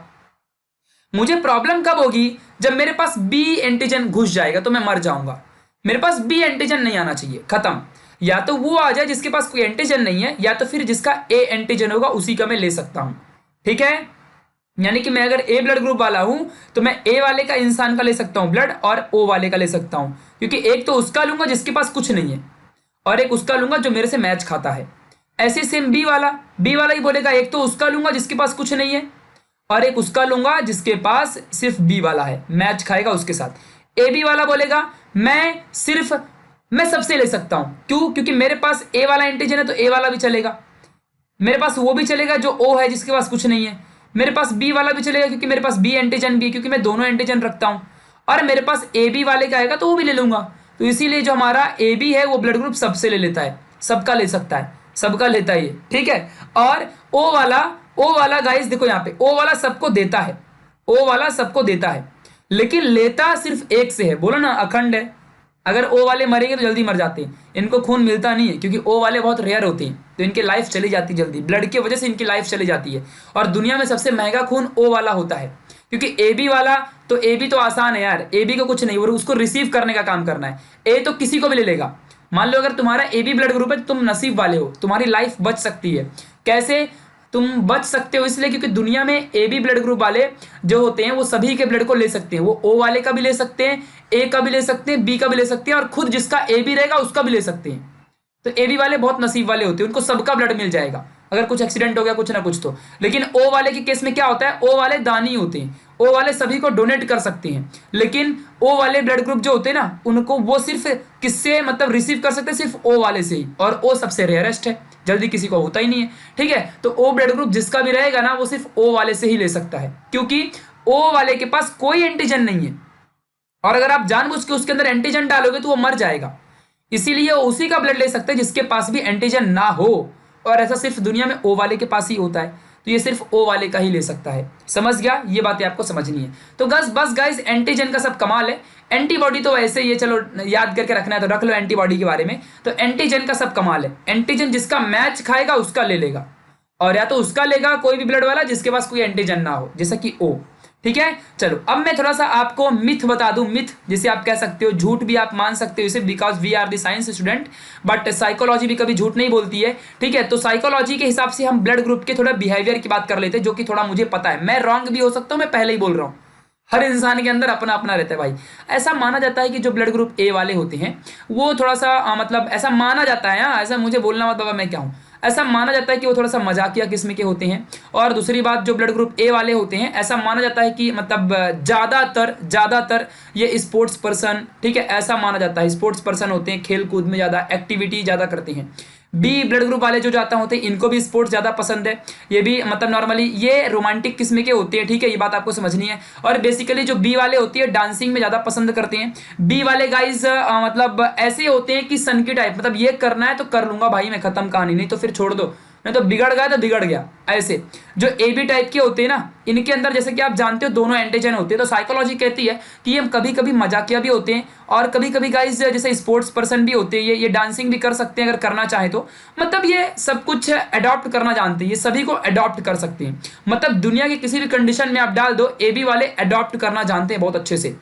Speaker 1: मुझे प्रॉब्लम कब होगी, जब मेरे पास बी एंटीजन घुस जाएगा तो मैं मर जाऊंगा। मेरे पास बी एंटीजन नहीं आना चाहिए, खत्म। या तो वो आ जाए जिसके पास कोई एंटीजन नहीं है, या तो फिर जिसका ए एंटीजन होगा उसी का मैं ले सकता हूं, ठीक है। यानी कि मैं अगर ए ब्लड ग्रुप वाला हूं तो मैं ए वाले का इंसान का ले सकता हूं ब्लड, और ओ वाले का ले सकता हूं, क्योंकि एक तो उसका लूंगा जिसके पास कुछ नहीं है, और एक उसका लूंगा जो मेरे से मैच खाता है। ऐसे सेम बी वाला ही बोलेगा, एक तो उसका लूंगा जिसके पास कुछ नहीं है, और एक उसका लूंगा जिसके पास सिर्फ बी वाला है, मैच खाएगा उसके साथ। ए बी वाला बोलेगा मैं सबसे ले सकता हूं, क्यों, क्योंकि मेरे पास ए वाला एंटीजन है तो ए वाला भी चलेगा, मेरे पास वो भी चलेगा जो ओ है जिसके पास कुछ नहीं है, मेरे पास बी वाला भी चलेगा क्योंकि मेरे पास बी एंटीजन भी है, क्योंकि मैं दोनों एंटीजन रखता हूं, और मेरे पास ए बी वाले का आएगा तो वो भी ले लूंगा। तो इसीलिए जो हमारा ए बी है वो ब्लड ग्रुप सबसे ले लेता है, सबका ले सकता है, सबका लेता है ये, ठीक है। और ओ वाला गाइस देखो यहाँ पे ओ वाला सबको देता है, ओ वाला सबको देता है, लेकिन लेता सिर्फ एक से है, बोलो ना अखंड है। अगर ओ वाले मरेंगे तो जल्दी मर जाते हैं, इनको खून मिलता नहीं है, क्योंकि ओ वाले बहुत रेयर होते हैं, तो इनकी लाइफ चली जाती है जल्दी, ब्लड की वजह से इनकी लाइफ चली जाती है। और दुनिया में सबसे महंगा खून ओ वाला होता है, क्योंकि ए बी वाला तो ए बी तो आसान है यार, ए बी को कुछ नहीं, वो उसको रिसीव करने का काम करना है। ए तो किसी को भी ले लेगा, मान लो अगर तुम्हारा ए बी ब्लड ग्रुप है, तुम नसीब वाले हो, तुम्हारी लाइफ बच सकती है। कैसे तुम बच सकते हो, इसलिए क्योंकि दुनिया में ए बी ब्लड ग्रुप वाले जो होते हैं वो सभी के ब्लड को ले सकते हैं, वो ओ वाले का भी ले सकते हैं, ए का भी ले सकते हैं, बी का भी ले सकते हैं, और खुद जिसका ए बी रहेगा उसका भी ले सकते हैं। तो ए बी वाले बहुत नसीब वाले होते हैं, उनको सबका ब्लड मिल जाएगा अगर कुछ एक्सीडेंट हो गया कुछ ना कुछ तो। लेकिन ओ वाले के केस में क्या होता है, ओ वाले दानी होते हैं, ओ वाले सभी को डोनेट कर सकते हैं, लेकिन ओ वाले ब्लड ग्रुप जो होते हैं ना उनको वो सिर्फ किससे मतलब रिसीव कर सकते हैं, सिर्फ ओ वाले से ही, और ओ सबसे रेयरेस्ट है, जल्दी किसी को होता ही नहीं है, ठीक है। तो ओ ब्लड ग्रुप जिसका भी रहेगा ना वो सिर्फ ओ वाले से ही ले सकता है, क्योंकि ओ वाले के पास कोई एंटीजन नहीं है, और अगर आप जानबूझ के उसके अंदर एंटीजन डालोगे तो वो मर जाएगा। इसीलिए उसी का ब्लड ले सकते हैं जिसके पास भी एंटीजन ना हो, और ऐसा सिर्फ दुनिया में ओ वाले के पास ही होता है, तो ये सिर्फ ओ वाले का ही ले सकता है, समझ गया। ये बातें आपको समझनी है। तो बस गाइस एंटीजन का सब कमाल है, एंटीबॉडी तो वैसे ही है, चलो याद करके रखना है तो रख लो एंटीबॉडी के बारे में। तो एंटीजन का सब कमाल है, एंटीजन जिसका मैच खाएगा उसका ले लेगा, और या तो उसका लेगा कोई भी ब्लड वाला जिसके पास कोई एंटीजन ना हो, जैसा कि ओ, ठीक है। चलो अब मैं थोड़ा सा आपको मिथ बता दूं, मिथ जिसे आप कह सकते हो, झूठ भी आप मान सकते हो इसे, because we are the science student, but psychology भी कभी झूठ नहीं बोलती है, ठीक है। तो साइकोलॉजी के हिसाब से हम ब्लड ग्रुप के थोड़ा बिहेवियर की बात कर लेते हैं, जो कि थोड़ा मुझे पता है, मैं रॉन्ग भी हो सकता हूं, मैं पहले ही बोल रहा हूं, हर इंसान के अंदर अपना अपना रहता है भाई। ऐसा माना जाता है कि जो ब्लड ग्रुप ए वाले होते हैं वो थोड़ा सा मतलब ऐसा माना जाता है, ऐसा मुझे बोलना मत बाबा मैं क्या हूँ, ऐसा माना जाता है कि वो थोड़ा सा मजाकिया किस्म के होते हैं। और दूसरी बात, जो ब्लड ग्रुप ए वाले होते हैं ऐसा माना जाता है कि मतलब ज़्यादातर ये स्पोर्ट्स पर्सन, ठीक है, ऐसा माना जाता है, स्पोर्ट्स पर्सन होते हैं, खेल कूद में ज़्यादा एक्टिविटी ज़्यादा करते हैं। बी ब्लड ग्रुप वाले जो जाता होते हैं इनको भी स्पोर्ट्स ज़्यादा पसंद है। ये भी मतलब नॉर्मली ये रोमांटिक किस्म के होते हैं, ठीक है, ये बात आपको समझनी है। और बेसिकली जो बी वाले होती है डांसिंग में ज़्यादा पसंद करते हैं। बी वाले गाइज मतलब ऐसे होते हैं कि सन की टाइप, मतलब ये करना है तो कर लूंगा भाई मैं, खत्म कहानी, नहीं तो फिर छोड़ दो, नहीं तो बिगड़ गया तो बिगड़ गया। ऐसे जो ए बी टाइप के होते हैं ना, इनके अंदर जैसे कि आप जानते हो दोनों एंटीजन होते हैं, तो साइकोलॉजी कहती है कि ये कभी कभी मजाकिया भी होते हैं और कभी कभी गाइज जैसे स्पोर्ट्स पर्सन भी होते हैं, ये डांसिंग भी कर सकते हैं अगर करना चाहे तो। मतलब ये सब कुछ अडॉप्ट करना जानते हैं, ये सभी को अडॉप्ट कर सकते हैं। मतलब दुनिया के किसी भी कंडीशन में आप डाल दो, ए बी वाले अडॉप्ट करना जानते हैं बहुत अच्छे से।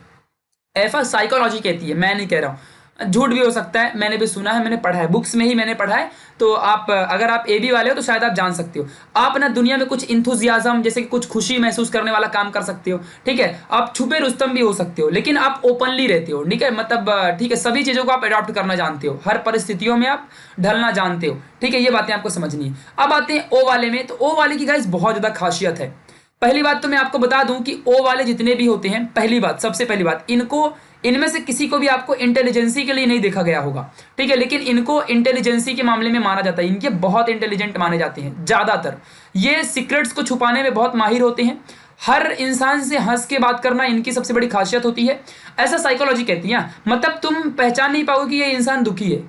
Speaker 1: ऐसा साइकोलॉजी कहती है, मैं नहीं कह रहा हूँ, झूठ भी हो सकता है, मैंने भी सुना है, मैंने पढ़ा है, बुक्स में ही मैंने पढ़ा है। तो आप अगर आप ए बी वाले हो तो शायद आप जान सकते हो। आप ना दुनिया में कुछ इंथुजियाज्म जैसे कि कुछ खुशी महसूस करने वाला काम कर सकते हो, ठीक है। आप छुपे रुस्तम भी हो सकते हो, लेकिन आप ओपनली रहते हो, ठीक है, मतलब ठीक है, सभी चीज़ों को आप अडॉप्ट करना जानते हो, हर परिस्थितियों में आप ढलना जानते हो, ठीक है, ये बातें आपको समझनी है। अब आते हैं ओ वाले में, तो ओ वाले की गाइस बहुत ज़्यादा खासियत है। पहली बात तो मैं आपको बता दूं कि ओ वाले जितने भी होते हैं, पहली बात, सबसे पहली बात, इनको इनमें से किसी को भी आपको इंटेलिजेंसी के लिए नहीं देखा गया होगा, ठीक है, लेकिन इनको इंटेलिजेंसी के मामले में माना जाता है, इनके बहुत इंटेलिजेंट माने जाते हैं ज़्यादातर। ये सीक्रेट्स को छुपाने में बहुत माहिर होते हैं। हर इंसान से हंस के बात करना इनकी सबसे बड़ी खासियत होती है, ऐसा साइकोलॉजी कहती है। मतलब तुम पहचान नहीं पाओगे कि ये इंसान दुखी है।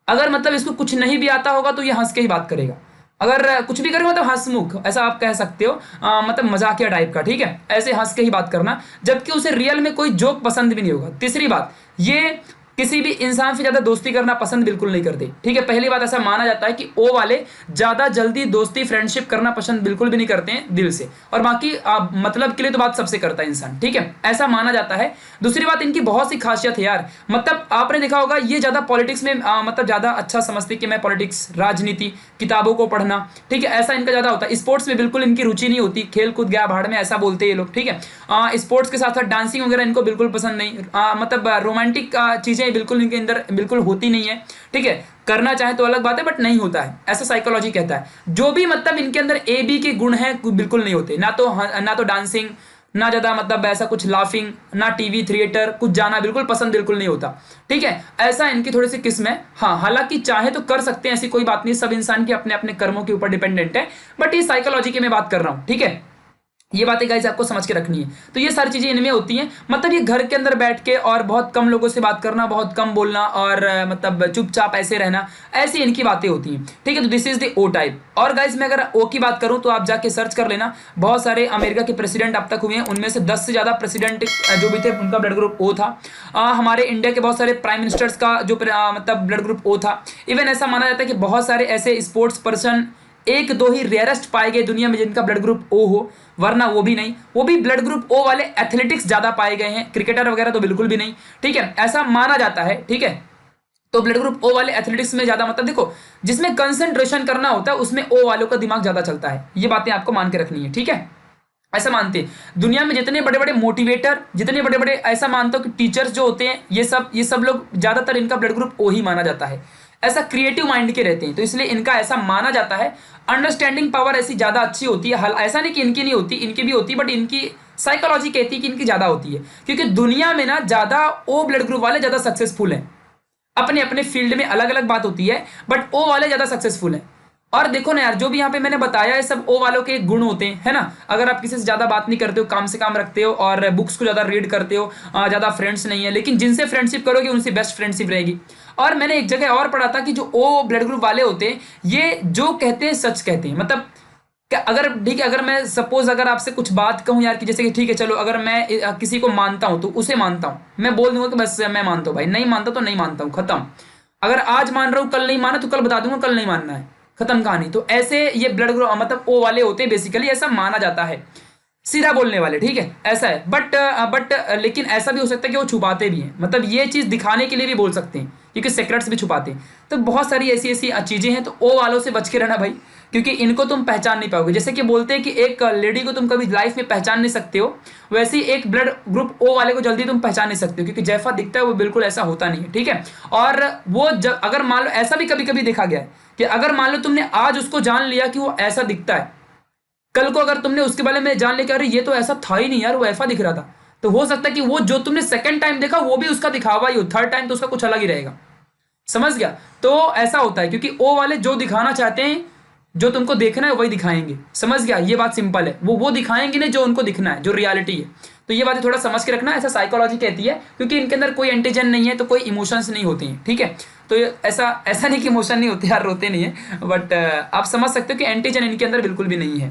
Speaker 1: अगर मतलब इसको कुछ नहीं भी आता होगा तो ये हंस के ही बात करेगा, अगर कुछ भी करेगा मतलब हंसमुख, ऐसा आप कह सकते हो, मतलब मजाकिया टाइप का, ठीक है, ऐसे हंस के ही बात करना, जबकि उसे रियल में कोई जोक पसंद भी नहीं होगा। तीसरी बात, ये किसी भी इंसान से ज्यादा दोस्ती करना पसंद बिल्कुल नहीं करते, ठीक है। पहली बात, ऐसा माना जाता है कि ओ वाले ज्यादा जल्दी दोस्ती फ्रेंडशिप करना पसंद बिल्कुल भी नहीं करते हैं दिल से, और बाकी मतलब के लिए तो बात सबसे करता है इंसान, ठीक है, ऐसा माना जाता है। दूसरी बात, इनकी बहुत सी खासियत है यार, मतलब आपने देखा होगा ये ज्यादा पॉलिटिक्स में मतलब ज्यादा अच्छा समझते कि मैं पॉलिटिक्स, राजनीति, किताबों को पढ़ना, ठीक है, ऐसा इनका ज्यादा होता है। स्पोर्ट्स में बिल्कुल इनकी रुचि नहीं होती, खेल कूद गया भाड़ में, ऐसा बोलते हैं ये लोग, ठीक है। स्पोर्ट्स के साथ साथ डांसिंग वगैरह इनको बिल्कुल पसंद नहीं, मतलब रोमांटिक चीजें बिल्कुल इनके अंदर बिल्कुल होती नहीं है, ठीक है। करना चाहे तो अलग बात है, बट नहीं होता है, ऐसा साइकोलॉजी कहता है। जो भी मतलब इनके अंदर ए बी के गुण हैं बिल्कुल नहीं होते, ना तो डांसिंग, ना ज्यादा मतलब ऐसा कुछ लाफिंग, ना टीवी थिएटर कुछ जाना बिल्कुल पसंद बिल्कुल नहीं होता, ठीक है, ऐसा इनकी थोड़ी सी किस्म है। हाँ, हालांकि चाहे तो कर सकते हैं, ऐसी कोई बात नहीं, सब इंसान के अपने अपने कर्मों के ऊपर डिपेंडेंट है, बट ये साइकोलॉजी की मैं बात कर रहा हूँ, ठीक है। ये बातें गाइस आपको समझ के रखनी है। तो ये सारी चीजें इनमें होती हैं, मतलब ये घर के अंदर बैठ के और बहुत कम लोगों से बात करना, बहुत कम बोलना, और मतलब चुपचाप ऐसे रहना, ऐसी इनकी बातें होती हैं, ठीक है। तो this is the O type. और गाइस मैं अगर ओ की बात करूं तो आप जाके सर्च कर लेना, बहुत सारे अमेरिका के प्रेसिडेंट अब तक हुए हैं, उनमें से 10 से ज्यादा प्रेसिडेंट जो भी थे उनका ब्लड ग्रुप ओ था। हमारे इंडिया के बहुत सारे प्राइम मिनिस्टर्स का जो मतलब ब्लड ग्रुप ओ था। इवन ऐसा माना जाता है कि बहुत सारे ऐसे स्पोर्ट्स पर्सन, एक दो ही रेयरेस्ट पाए गए दुनिया में जिनका ब्लड ग्रुप ओ हो, वरना वो भी नहीं, वो भी ब्लड ग्रुप ओ वाले एथलेटिक्स ज्यादा पाए गए हैं, क्रिकेटर वगैरह तो बिल्कुल भी नहीं, ठीक है, ऐसा माना जाता है, ठीक है। तो ब्लड ग्रुप ओ वाले एथलेटिक्स में ज्यादा, मतलब देखो जिसमें कंसंट्रेशन करना होता है उसमें ओ वालों का दिमाग ज्यादा चलता है, ये बातें आपको मान के रखनी है, ठीक है। ऐसा मानते हैं दुनिया में जितने बड़े बड़े मोटिवेटर, जितने बड़े बड़े, ऐसा मानता हूं कि टीचर्स जो होते हैं, ये सब लोग ज्यादातर इनका ब्लड ग्रुप ओ ही माना जाता है। ऐसा क्रिएटिव माइंड के रहते हैं, तो इसलिए इनका ऐसा माना जाता है। अंडरस्टैंडिंग पावर ऐसी ज्यादा अच्छी होती है, ऐसा नहीं कि इनकी नहीं होती, इनकी भी होती, बट इनकी साइकोलॉजी कहती है कि इनकी ज्यादा होती है, क्योंकि दुनिया में ना ज्यादा ओ ब्लड ग्रुप वाले ज्यादा सक्सेसफुल हैं, अपने अपने फील्ड में अलग अलग बात होती है, बट ओ वाले ज्यादा सक्सेसफुल हैं। और देखो ना यार, जो भी यहाँ पे मैंने बताया है सब ओ वालों के गुण होते हैं, है ना। अगर आप किसी से ज्यादा बात नहीं करते हो, काम से काम रखते हो, और बुक्स को ज्यादा रीड करते हो, ज्यादा फ्रेंड्स नहीं है, लेकिन जिनसे फ्रेंडशिप करोगे उनसे बेस्ट फ्रेंडशिप रहेगी। और मैंने एक जगह और पढ़ा था कि जो ओ ब्लड ग्रुप वाले होते हैं, ये जो कहते हैं सच कहते हैं। मतलब अगर ठीक है, अगर मैं सपोज अगर आपसे कुछ बात कहूँ यार, कि जैसे कि ठीक है चलो, अगर मैं किसी को मानता हूँ तो उसे मानता हूँ, मैं बोल दूंगा कि बस मैं मानता हूँ भाई, नहीं मानता तो नहीं मानता हूँ, खत्म। अगर आज मान रहा हूँ, कल नहीं माना तो कल बता दूंगा कल नहीं मानना है, खत्म कहानी। तो ऐसे ये ब्लड ग्रुप मतलब ओ वाले होते हैं, बेसिकली ऐसा माना जाता है, सीधा बोलने वाले, ठीक है, ऐसा है। बट लेकिन ऐसा भी हो सकता है कि वो छुपाते भी हैं, मतलब ये चीज दिखाने के लिए भी बोल सकते हैं, क्योंकि सीक्रेट्स भी छुपाते हैं। तो बहुत सारी ऐसी ऐसी चीजें हैं, तो ओ वालों से बच के रहना भाई, क्योंकि इनको तुम पहचान नहीं पाओगे। जैसे कि बोलते हैं कि एक लेडी को तुम कभी लाइफ में पहचान नहीं सकते हो, वैसे ही एक ब्लड ग्रुप ओ वाले को जल्दी तुम पहचान नहीं सकते हो, क्योंकि जैसा दिखता है वो बिल्कुल ऐसा होता नहीं है, ठीक है। और वो जब अगर मान लो, ऐसा भी कभी कभी देखा गया है कि अगर मान लो तुमने आज उसको जान लिया कि वो ऐसा दिखता है, कल को अगर तुमने उसके बारे में जान लिया कि अरे ये तो ऐसा था ही नहीं यार, वो ऐसा दिख रहा था, तो हो सकता है कि वो जो तुमने सेकंड टाइम देखा वो भी उसका दिखावा ही हो, थर्ड टाइम तो उसका कुछ अलग ही रहेगा। समझ गया। तो ऐसा होता है क्योंकि ओ वाले जो दिखाना चाहते हैं, जो तुमको देखना है वही दिखाएंगे। समझ गया, ये बात सिंपल है। वो दिखाएंगे नहीं जो उनको दिखना है, जो रियलिटी है। तो ये बातें थोड़ा समझ के रखना, ऐसा साइकोलॉजी कहती है, क्योंकि इनके अंदर कोई एंटीजन नहीं है तो कोई इमोशंस नहीं होते हैं, ठीक है। तो ऐसा ऐसा नहीं कि इमोशन नहीं होते यार, रोते नहीं है, बट आप समझ सकते हो कि एंटीजन इनके अंदर बिल्कुल भी नहीं है,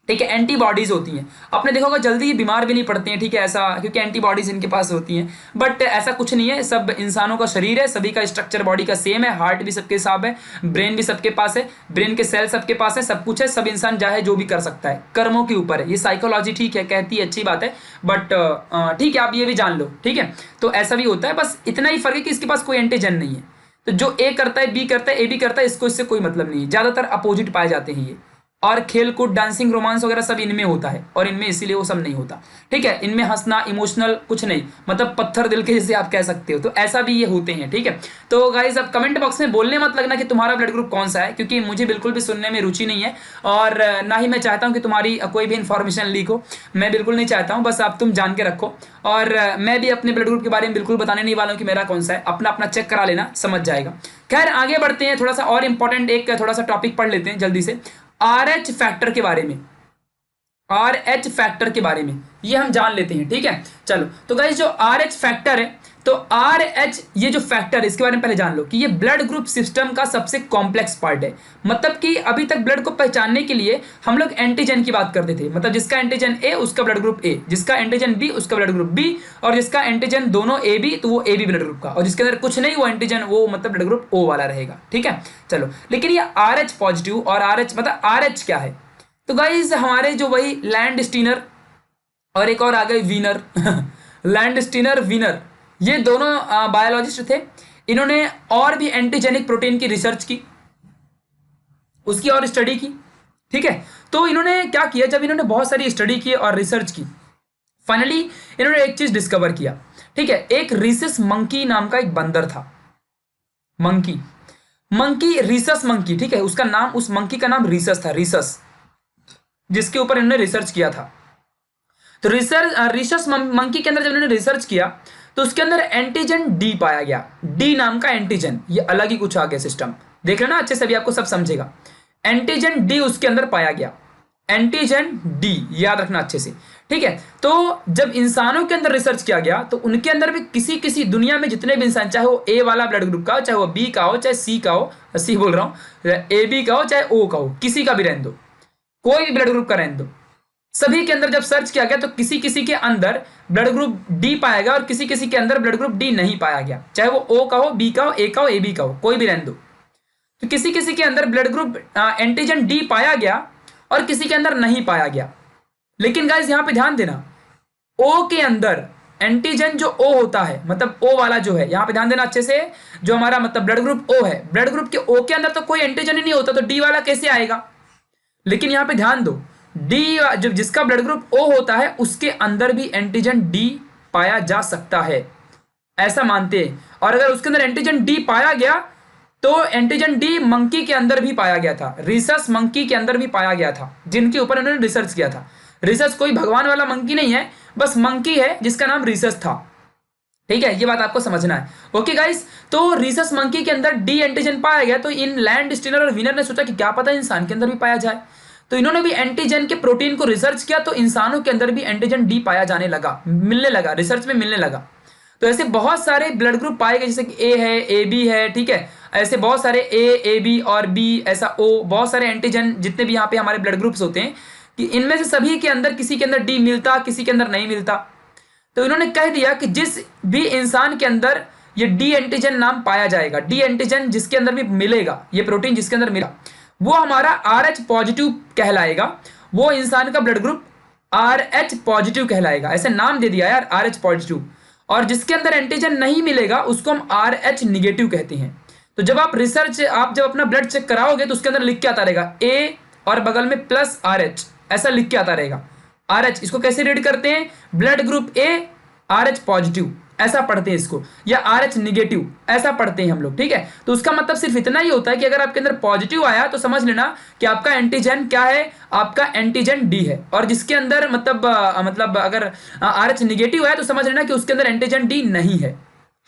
Speaker 1: ठीक है। एंटीबॉडीज होती हैं, आपने देखा होगा जल्दी ही बीमार भी नहीं पड़ते हैं, ठीक है, ऐसा क्योंकि एंटीबॉडीज इनके पास होती हैं। बट ऐसा कुछ नहीं है, सब इंसानों का शरीर है, सभी का स्ट्रक्चर बॉडी का सेम है, हार्ट भी सबके साथ है, ब्रेन भी सबके पास है, ब्रेन के सेल सबके पास है, सब कुछ है, सब इंसान चाहे जो भी कर सकता है, कर्मों के ऊपर है ये साइकोलॉजी, ठीक है, कहती है, अच्छी बात है। बट ठीक है, आप ये भी जान लो, ठीक है। तो ऐसा भी होता है, बस इतना ही फर्क है कि इसके पास कोई एंटीजन नहीं है। तो जो ए करता है, बी करता है, ए बी करता है, इसको इससे कोई मतलब नहीं है, ज्यादातर अपोजिट पाए जाते हैं ये। और खेल कूद, डांसिंग, रोमांस वगैरह सब इनमें होता है, और इनमें इसीलिए वो सब नहीं होता, ठीक है। इनमें हंसना, इमोशनल कुछ नहीं, मतलब पत्थर दिल के जैसे आप कह सकते हो, तो ऐसा भी ये होते हैं, ठीक है। तो गाइज अब कमेंट बॉक्स में बोलने मत लगना कि तुम्हारा ब्लड ग्रुप कौन सा है, क्योंकि मुझे बिल्कुल भी सुनने में रुचि नहीं है, और ना ही मैं चाहता हूँ कि तुम्हारी कोई भी इन्फॉर्मेशन लीक हो, मैं बिल्कुल नहीं चाहता हूँ, बस आप तुम जान के रखो। और मैं भी अपने ब्लड ग्रुप के बारे में बिल्कुल बताने नहीं वाला हूँ कि मेरा कौन सा है, अपना अपना चेक करा लेना, समझ जाएगा। खैर आगे बढ़ते हैं, थोड़ा सा और इंपॉर्टेंट एक थोड़ा सा टॉपिक पढ़ लेते हैं जल्दी से, RH फैक्टर के बारे में। RH फैक्टर के बारे में ये हम जान लेते हैं, ठीक है। चलो तो गाइस जो RH फैक्टर है, तो RH ये जो फैक्टर है, इसके बारे में पहले जान लो कि ये ब्लड ग्रुप सिस्टम का सबसे कॉम्प्लेक्स पार्ट है। मतलब कि अभी तक ब्लड को पहचानने के लिए हम लोग एंटीजन की बात करते थे, मतलब जिसका एंटीजन A उसका ब्लड ग्रुप A, जिसका एंटीजन B उसका ब्लड ग्रुप B, और जिसका एंटीजन दोनों AB तो वो AB ब्लड ग्रुप का, और जिसके अंदर कुछ नहीं वो एंटीजन वो मतलब ब्लड ग्रुप O वाला रहेगा, ठीक है। चलो लेकिन ये RH पॉजिटिव और RH मतलब RH क्या है, तो गाइज हमारे जो वही लैंड स्टीनर और एक और आ गए वीनर लैंड स्टीनर, वीनर, ये दोनों बायोलॉजिस्ट थे। इन्होंने और भी एंटीजेनिक प्रोटीन की रिसर्च की, उसकी और स्टडी की, ठीक है। तो इन्होंने क्या किया, जब इन्होंने बहुत सारी स्टडी की और रिसर्च की, फाइनली इन्होंने एक चीज डिस्कवर किया, ठीक है। एक रिसस मंकी नाम का एक बंदर था, मंकी रिसस मंकी, ठीक है, उसका नाम, उस मंकी का नाम रिसस था, रिसस, जिसके ऊपर इन्होंने रिसर्च किया था। तो रिसर्च मंकी के अंदर जब इन्होंने रिसर्च किया तो उसके अंदर एंटीजन डी पाया गया, डी नाम का एंटीजन, ये अलग ही कुछ आ गया सिस्टम, देख लेना अच्छे से, भी आपको सब समझेगा। एंटीजन डी उसके अंदर पाया गया, एंटीजन डी, याद रखना अच्छे से, ठीक है। तो जब इंसानों के अंदर रिसर्च किया गया तो उनके अंदर भी किसी दुनिया में जितने भी इंसान, चाहे वो ए वाला ब्लड ग्रुप का हो, चाहे वो बी का हो, चाहे सी का हो, सी बोल रहा हूं, ए बी का हो, चाहे ओ का हो, किसी का भी रहने दो, कोई भी ब्लड ग्रुप का रहने दो, सभी के अंदर जब सर्च किया गया तो किसी किसी के अंदर ब्लड ग्रुप डी पाया गया और किसी किसी के अंदर ब्लड ग्रुप डी नहीं पाया गया, चाहे वो ओ का हो, बी का हो, ए का हो, ए बी का हो, कोई भी रहने दो। तो किसी किसी के अंदर ब्लड ग्रुप एंटीजन डी पाया गया और किसी के अंदर नहीं पाया गया। लेकिन गाइस यहां पे ध्यान देना, ओ के अंदर एंटीजन जो ओ होता है, मतलब ओ वाला जो है, यहां पे ध्यान देना अच्छे से, जो हमारा मतलब ब्लड ग्रुप ओ है, ब्लड ग्रुप के ओ के अंदर तो कोई एंटीजन ही नहीं होता, तो डी वाला कैसे आएगा। लेकिन यहां पे ध्यान दो, डी जब जिसका ब्लड ग्रुप ओ होता है उसके अंदर भी एंटीजन डी पाया जा सकता है, ऐसा मानते हैं। और अगर उसके अंदर एंटीजन डी पाया गया तो एंटीजन डी मंकी के अंदर भी पाया गया था, रिसस मंकी के अंदर भी पाया गया था, जिनके ऊपर उन्होंने रिसर्च किया था। रिसस कोई भगवान वाला मंकी नहीं है, बस मंकी है जिसका नाम रिसस था, ठीक है, ये बात आपको समझना है। ओके गाइस, तो रिसस मंकी के अंदर डी एंटीजन पाया गया, तो इन लैंड स्टीनर और विनर ने सोचा कि क्या पता इंसान के अंदर भी पाया जाए, तो इन्होंने भी एंटीजन के प्रोटीन को रिसर्च किया, तो इंसानों के अंदर भी एंटीजन डी पाया जाने लगा, मिलने लगा, रिसर्च में मिलने लगा। तो ऐसे बहुत सारे ब्लड ग्रुप पाए गए, जैसे कि ए है, ए बी है, ठीक है, ऐसे बहुत सारे ए बी और बी, ऐसा ओ, बहुत सारे एंटीजन जितने भी यहाँ पे हमारे ब्लड ग्रुप्स होते हैं, कि इनमें से सभी के अंदर किसी के अंदर डी मिलता, किसी के अंदर नहीं मिलता। तो इन्होंने कह दिया कि जिस भी इंसान के अंदर ये डी एंटीजन नाम पाया जाएगा, डी एंटीजन जिसके अंदर भी मिलेगा, ये प्रोटीन जिसके अंदर मिला, वो हमारा RH पॉजिटिव कहलाएगा, वो इंसान का ब्लड ग्रुप RH पॉजिटिव कहलाएगा, ऐसे नाम दे दिया यार, RH पॉजिटिव। और जिसके अंदर एंटीजन नहीं मिलेगा उसको हम RH निगेटिव कहते हैं। तो जब आप रिसर्च, आप जब अपना ब्लड चेक कराओगे तो उसके अंदर लिख के आता रहेगा A और बगल में प्लस RH, ऐसा लिख के आता रहेगा। RH इसको कैसे रीड करते हैं, blood group A RH positive, ऐसा पढ़ते हैं इसको, या RH निगेटिव ऐसा पढ़ते हैं हम लोग, ठीक है। तो उसका मतलब सिर्फ इतना ही होता है कि अगर आपके अंदर पॉजिटिव आया तो समझ लेना कि आपका एंटीजन क्या है, आपका एंटीजन डी है, और जिसके अंदर मतलब अगर RH निगेटिव है तो समझ लेना कि उसके अंदर एंटीजन डी नहीं है।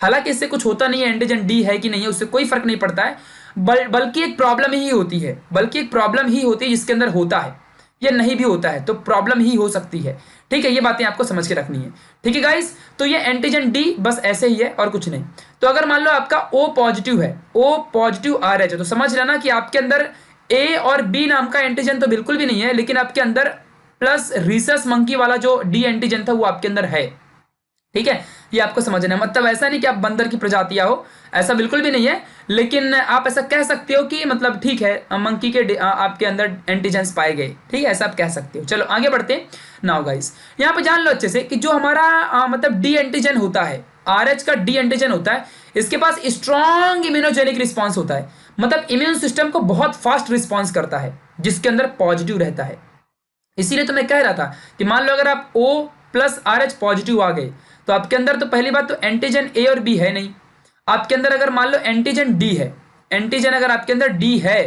Speaker 1: हालांकि इससे कुछ होता नहीं है, एंटीजन डी है कि नहीं है उससे कोई फर्क नहीं पड़ता है, बल्कि एक प्रॉब्लम ही होती है, बल्कि एक प्रॉब्लम ही होती है जिसके अंदर होता है, या नहीं भी होता है तो प्रॉब्लम ही हो सकती है। ठीक है, ये बातें आपको समझ के रखनी है। ठीक है गाइस, तो ये एंटीजन डी बस ऐसे ही है और कुछ नहीं। तो अगर मान लो आपका ओ पॉजिटिव है, ओ पॉजिटिव आ रहा है, तो समझ लेना कि आपके अंदर ए और बी नाम का एंटीजन तो बिल्कुल भी नहीं है, लेकिन आपके अंदर प्लस रीसस मंकी वाला जो डी एंटीजन था वो आपके अंदर है। ठीक है, ये आपको समझना है। मतलब ऐसा नहीं कि आप बंदर की प्रजातियां हो, ऐसा बिल्कुल भी नहीं है, लेकिन आप ऐसा कह सकते हो कि मतलब ठीक है मंकी के आपके अंदर एंटीजेंस पाए गए। ठीक है, ऐसा आप कह सकते हो। चलो आगे बढ़ते हैं। नाउ गाइस, यहाँ पे जान लो अच्छे से कि जो हमारा मतलब डी एंटीजन होता है, आरएच का डी एंटीजन होता है, इसके पास स्ट्रॉन्ग इम्यूनोजेनिक रिस्पॉन्स होता है, मतलब इम्यून सिस्टम को बहुत फास्ट रिस्पॉन्स करता है जिसके अंदर पॉजिटिव रहता है। इसीलिए तो मैं कह रहा था कि मान लो अगर आप O प्लस RH पॉजिटिव आ गए, तो आपके अंदर तो पहली बात तो एंटीजन ए और बी है नहीं। आपके अंदर अगर मान लो एंटीजन डी है, एंटीजन अगर आपके अंदर डी है,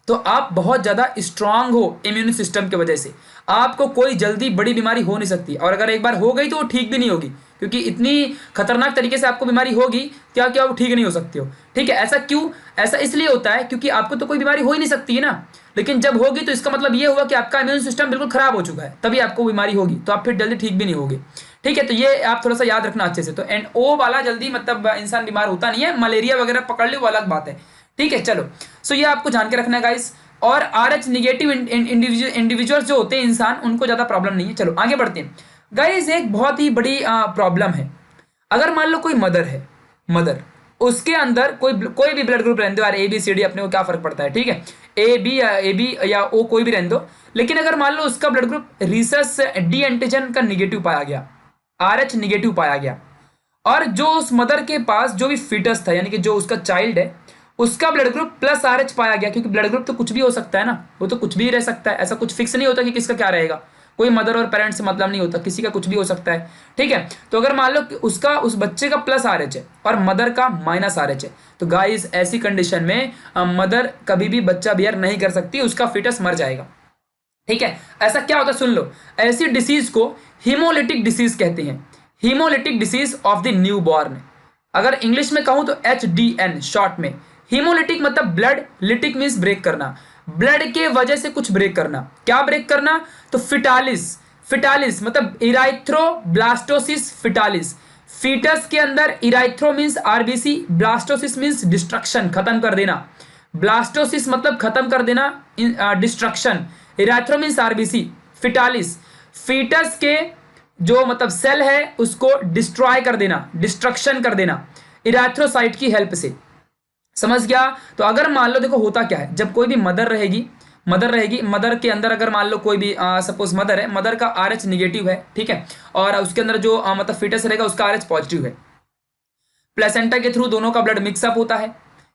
Speaker 1: तो आप बहुत ज़्यादा स्ट्रांग हो इम्यून सिस्टम की वजह से, आपको कोई जल्दी बड़ी बीमारी हो नहीं सकती, और अगर एक बार हो गई तो वो ठीक भी नहीं होगी, क्योंकि इतनी खतरनाक तरीके से आपको बीमारी होगी क्या क्या वो ठीक नहीं हो सकती हो। ठीक है, ऐसा क्यों? ऐसा इसलिए होता है क्योंकि आपको तो कोई बीमारी हो ही नहीं सकती है ना, लेकिन जब होगी तो इसका मतलब ये हुआ कि आपका इम्यून सिस्टम बिल्कुल खराब हो चुका है, तभी आपको बीमारी होगी, तो आप फिर जल्दी ठीक भी नहीं होगे। ठीक है, तो ये आप थोड़ा सा याद रखना अच्छे से। तो एंड ओ वाला जल्दी मतलब इंसान बीमार होता नहीं है, मलेरिया वगैरह पकड़ ले वो अलग बात है। ठीक है, चलो, सो ये आपको जान के रखना है गाइस। और RH निगेटिव इंडिविजुअल्स जो होते हैं इंसान, उनको ज़्यादा प्रॉब्लम नहीं है। चलो आगे बढ़ते हैं गाइस। एक बहुत ही बड़ी प्रॉब्लम है, अगर मान लो कोई मदर है, मदर उसके अंदर कोई भी ब्लड ग्रुप रहने दो यार, ABCD अपने को क्या फर्क पड़ता है। ठीक है, AB या O कोई भी रहने दो, लेकिन अगर मान लो उसका blood group Rhesus D antigen का निगेटिव पाया गया, RH निगेटिव पाया गया, और जो उस मदर के पास जो भी फीटस था, यानी कि जो उसका चाइल्ड है, उसका ब्लड ग्रुप प्लस RH पाया गया, क्योंकि ब्लड ग्रुप तो कुछ भी हो सकता है ना, वो तो कुछ भी रह सकता है, ऐसा कुछ फिक्स नहीं होता कि किसका क्या रहेगा, कोई मदर और पेरेंट्स से मतलब नहीं होता, किसी का कुछ भी हो सकता है। ठीक है, तो अगर मान लो कि उसका उस बच्चे का प्लस RH है और मदर का माइनस RH है, तो गाइस ऐसी कंडीशन में मदर कभी भी बच्चा बियर नहीं कर सकती, उसका फीटस मर जाएगा। ठीक है, ऐसा क्या होता है सुन लो, ऐसी डिसीज को हीमोलिटिक डिसीज कहते हैं, haemolytic disease of the new born. अगर इंग्लिश में कहूं तो HDN शॉर्ट में। हीमोलिटिक मतलब ब्लड, लिटिक मीन्स ब्रेक करना, ब्लड के वजह से कुछ ब्रेक करना। क्या ब्रेक करना? तो फिटालिस, फिटालिस मतलब इराइथ्रोब्लास्टोसिस फिटालिस, फीटस के अंदर erythro means RBC, blastosis means destruction, खत्म कर देना, ब्लास्टोसिस मतलब खत्म कर देना, destruction, erythro means RBC, fetalis fetus के जो मतलब सेल है उसको डिस्ट्रॉय कर देना, डिस्ट्रक्शन कर देना इराथ्रोसाइट की हेल्प से। समझ गया? तो अगर मान लो देखो होता क्या है, जब कोई भी मदर रहेगी, मदर के अंदर अगर मान लो कोई भी सपोज मदर है, मदर का RH निगेटिव है, ठीक है, और उसके अंदर जो मतलब फीटस रहेगा उसका RH पॉजिटिव है, प्लेसेंटा के थ्रू दोनों का ब्लड मिक्सअप होता है,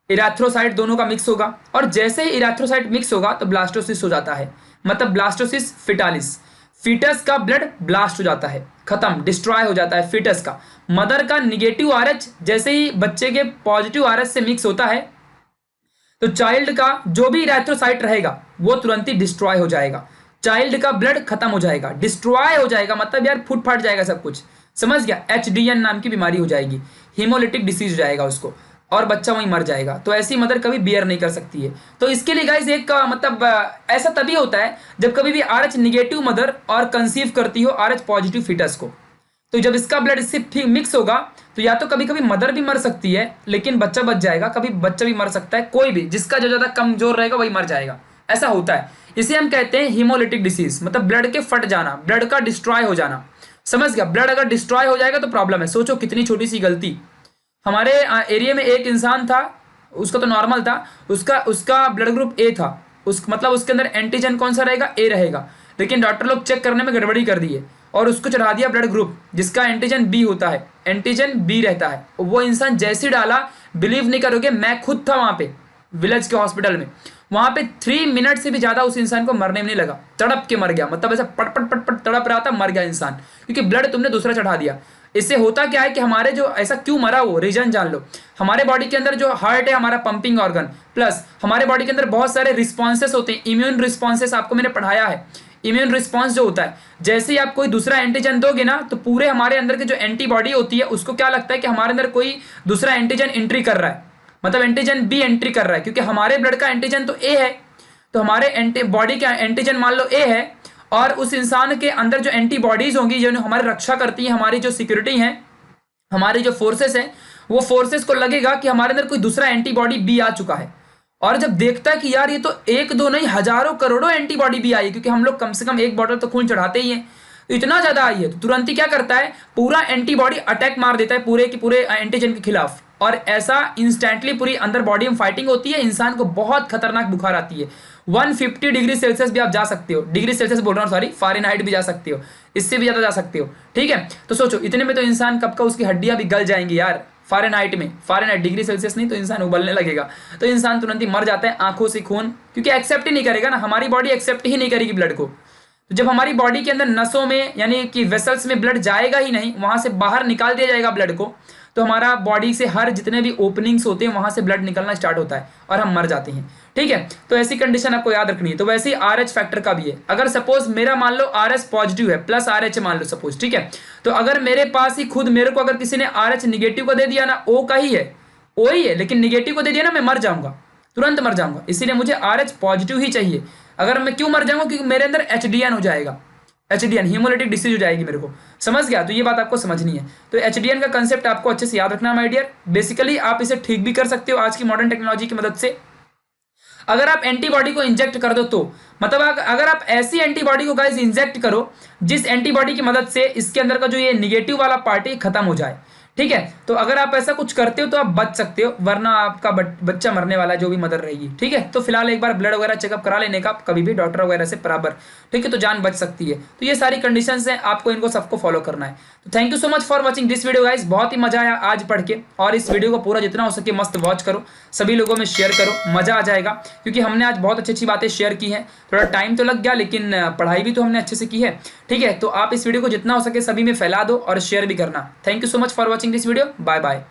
Speaker 1: इराथ्रोसाइट दोनों का मिक्स होगा, और जैसे ही इराथ्रोसाइट मिक्स होगा तो ब्लास्टोसिस हो जाता है, मतलब ब्लास्टोसिस फिटालिस, फीटस का ब्लड ब्लास्ट हो जाता है, खत्म, डिस्ट्रॉय हो जाता है फीटस का। मदर का निगेटिव RH जैसे ही बच्चे के पॉजिटिव RH से मिक्स होता है, तो चाइल्ड का जो भी इराथ्रोसाइट रहेगा वो तुरंत ही डिस्ट्रॉय हो जाएगा, चाइल्ड का ब्लड खत्म हो जाएगा, डिस्ट्रॉय हो जाएगा, मतलब यार फूट फाट जाएगा सब कुछ। समझ गया? HDN नाम की बीमारी हो जाएगी, हीमोलिटिक डिसीज हो जाएगा उसको, और बच्चा वहीं मर जाएगा। तो ऐसी मदर कभी बियर नहीं कर सकती है। तो इसके लिए गाइस एक मतलब ऐसा तभी होता है जब कभी भी RH निगेटिव मदर और कंसीव करती हो RH पॉजिटिव फीटस को, तो जब इसका ब्लड इससे ठीक मिक्स होगा तो या तो कभी कभी मदर भी मर सकती है लेकिन बच्चा बच जाएगा, कभी बच्चा भी मर सकता है, कोई भी, जिसका जो ज्यादा कमजोर रहेगा वही मर जाएगा, ऐसा होता है। इसे हम कहते हैं हीमोलिटिक डिसीज, मतलब ब्लड के फट जाना, ब्लड का डिस्ट्रॉय हो जाना। समझ गया? ब्लड अगर डिस्ट्रॉय हो जाएगा तो प्रॉब्लम है। सोचो कितनी छोटी सी गलती, हमारे एरिया में एक इंसान था, उसका तो नॉर्मल था, उसका ब्लड ग्रुप A था, मतलब उसके अंदर एंटीजन कौन सा रहेगा? A रहेगा, लेकिन डॉक्टर लोग चेक करने में गड़बड़ी कर दिए और उसको चढ़ा दिया ब्लड ग्रुप जिसका एंटीजन B होता है, एंटीजन B रहता है। वो इंसान जैसे डाला, बिलीव नहीं करोगे, मैं खुद था वहाँ पे विलेज के हॉस्पिटल में, वहाँ पे 3 मिनट से भी ज़्यादा उस इंसान को मरने में नहीं लगा, तड़प के मर गया, मतलब ऐसा पट पट पट पट तड़प रहा था, मर गया इंसान, क्योंकि ब्लड तुमने दूसरा चढ़ा दिया। इससे होता क्या है कि हमारे जो ऐसा क्यों मरा वो रीजन जान लो। हमारे बॉडी के अंदर जो हार्ट है हमारा पंपिंग ऑर्गन, प्लस हमारे बॉडी के अंदर बहुत सारे रिस्पॉन्सेस होते हैं, इम्यून रिस्पॉन्सेस, आपको मैंने पढ़ाया है। इम्यून रिस्पॉन्स जो होता है, जैसे ही आप कोई दूसरा एंटीजन दोगे ना तो पूरे हमारे अंदर की जो एंटीबॉडी होती है उसको क्या लगता है कि हमारे अंदर कोई दूसरा एंटीजन एंट्री कर रहा है, मतलब एंटीजन बी एंट्री कर रहा है, क्योंकि हमारे ब्लड का एंटीजन तो ए है, तो हमारे एंटीबॉडी का एंटीजन मान लो ए है, और उस इंसान के अंदर जो एंटीबॉडीज होंगी जो हमारी रक्षा करती है, हमारी जो सिक्योरिटी है, हमारी जो फोर्सेस है, वो फोर्सेस को लगेगा कि हमारे अंदर कोई दूसरा एंटीबॉडी बी आ चुका है। और जब देखता है कि यार ये तो एक दो नहीं हजारों करोड़ों एंटीबॉडी भी आई है, क्योंकि हम लोग कम से कम एक बॉटल तो खून चढ़ाते ही हैं, तो इतना ज्यादा आई है, तो तुरंत ही क्या करता है, पूरा एंटीबॉडी अटैक मार देता है पूरे के पूरे एंटीजन के खिलाफ, और ऐसा इंस्टेंटली पूरी अंदर बॉडी में फाइटिंग होती है, इंसान को बहुत खतरनाक बुखार आती है। 150 डिग्री सेल्सियस भी आप जा सकते हो, डिग्री सेल्सियस बोल रहा हूँ सॉरी, फ़ारेनहाइट भी जा सकते हो, इससे भी ज्यादा जा सकते हो, ठीक है। तो सोचो इतने में तो इंसान कब का उसकी हड्डियां भी गल जाएंगी यार, फ़ारेनहाइट में, फ़ारेनहाइट डिग्री सेल्सियस नहीं तो इंसान उबलने लगेगा, तो इंसान तुरंत ही मर जाता है आंखों से खून, क्योंकि एक्सेप्ट ही नहीं करेगा ना, हमारी बॉडी एक्सेप्ट ही नहीं करेगी ब्लड को। तो जब हमारी बॉडी के अंदर नसों में यानी कि वेसल्स में ब्लड जाएगा ही नहीं, वहां से बाहर निकाल दिया जाएगा ब्लड को, तो हमारा बॉडी से हर जितने भी ओपनिंग्स होते हैं वहां से ब्लड निकलना स्टार्ट होता है और हम मर जाते हैं, ठीक है। तो ऐसी कंडीशन आपको याद रखनी है। तो वैसे ही RH फैक्टर का भी है, अगर सपोज मेरा मान लो RH पॉजिटिव है प्लस RH मान लो सपोज, ठीक है, तो अगर मेरे पास ही खुद मेरे को अगर किसी ने RH निगेटिव को दे दिया ना, O का ही है, O ही है, लेकिन निगेटिव को दे दिया ना, मैं मर जाऊंगा, तुरंत मर जाऊंगा, इसीलिए मुझे RH पॉजिटिव ही चाहिए। अगर मैं क्यों मर जाऊंगा, क्योंकि मेरे अंदर HDN हो जाएगा, HDN हीमोलिटिक डिसीज हो जाएगी मेरे को, समझ गया। तो ये बात आपको समझनी है। तो HDN का कंसेप्ट आपको अच्छे से याद रखना है माय डियर। बेसिकली आप इसे ठीक भी कर सकते हो आज की मॉडर्न टेक्नोलॉजी की मदद से। अगर आप एंटीबॉडी को इंजेक्ट कर दो तो मतलब अगर आप ऐसी एंटीबॉडी को गाइस इंजेक्ट करो जिस एंटीबॉडी की मदद से इसके अंदर का जो ये निगेटिव वाला पार्ट है खत्म हो जाए, ठीक है। तो अगर आप ऐसा कुछ करते हो तो आप बच सकते हो, वरना आपका बच्चा मरने वाला है, जो भी मदर रहेगी, ठीक है। तो फिलहाल एक बार ब्लड वगैरह चेकअप करा लेने का कभी भी डॉक्टर वगैरह से बराबर, ठीक है, तो जान बच सकती है। तो ये सारी कंडीशंस हैं, आपको इनको सबको फॉलो करना है। तो thank you so much for watching this video guys, बहुत ही मजा आया आज पढ़ के, और इस वीडियो को पूरा जितना हो सके मस्त वॉच करो, सभी लोगों में शेयर करो, मजा आ जाएगा, क्योंकि हमने आज बहुत अच्छी अच्छी बातें शेयर की हैं। थोड़ा टाइम तो लग गया लेकिन पढ़ाई भी तो हमने अच्छे से की है, ठीक है। तो आप इस वीडियो को जितना हो सके सभी में फैला दो और शेयर भी करना। Thank you so much for watching this video, bye bye.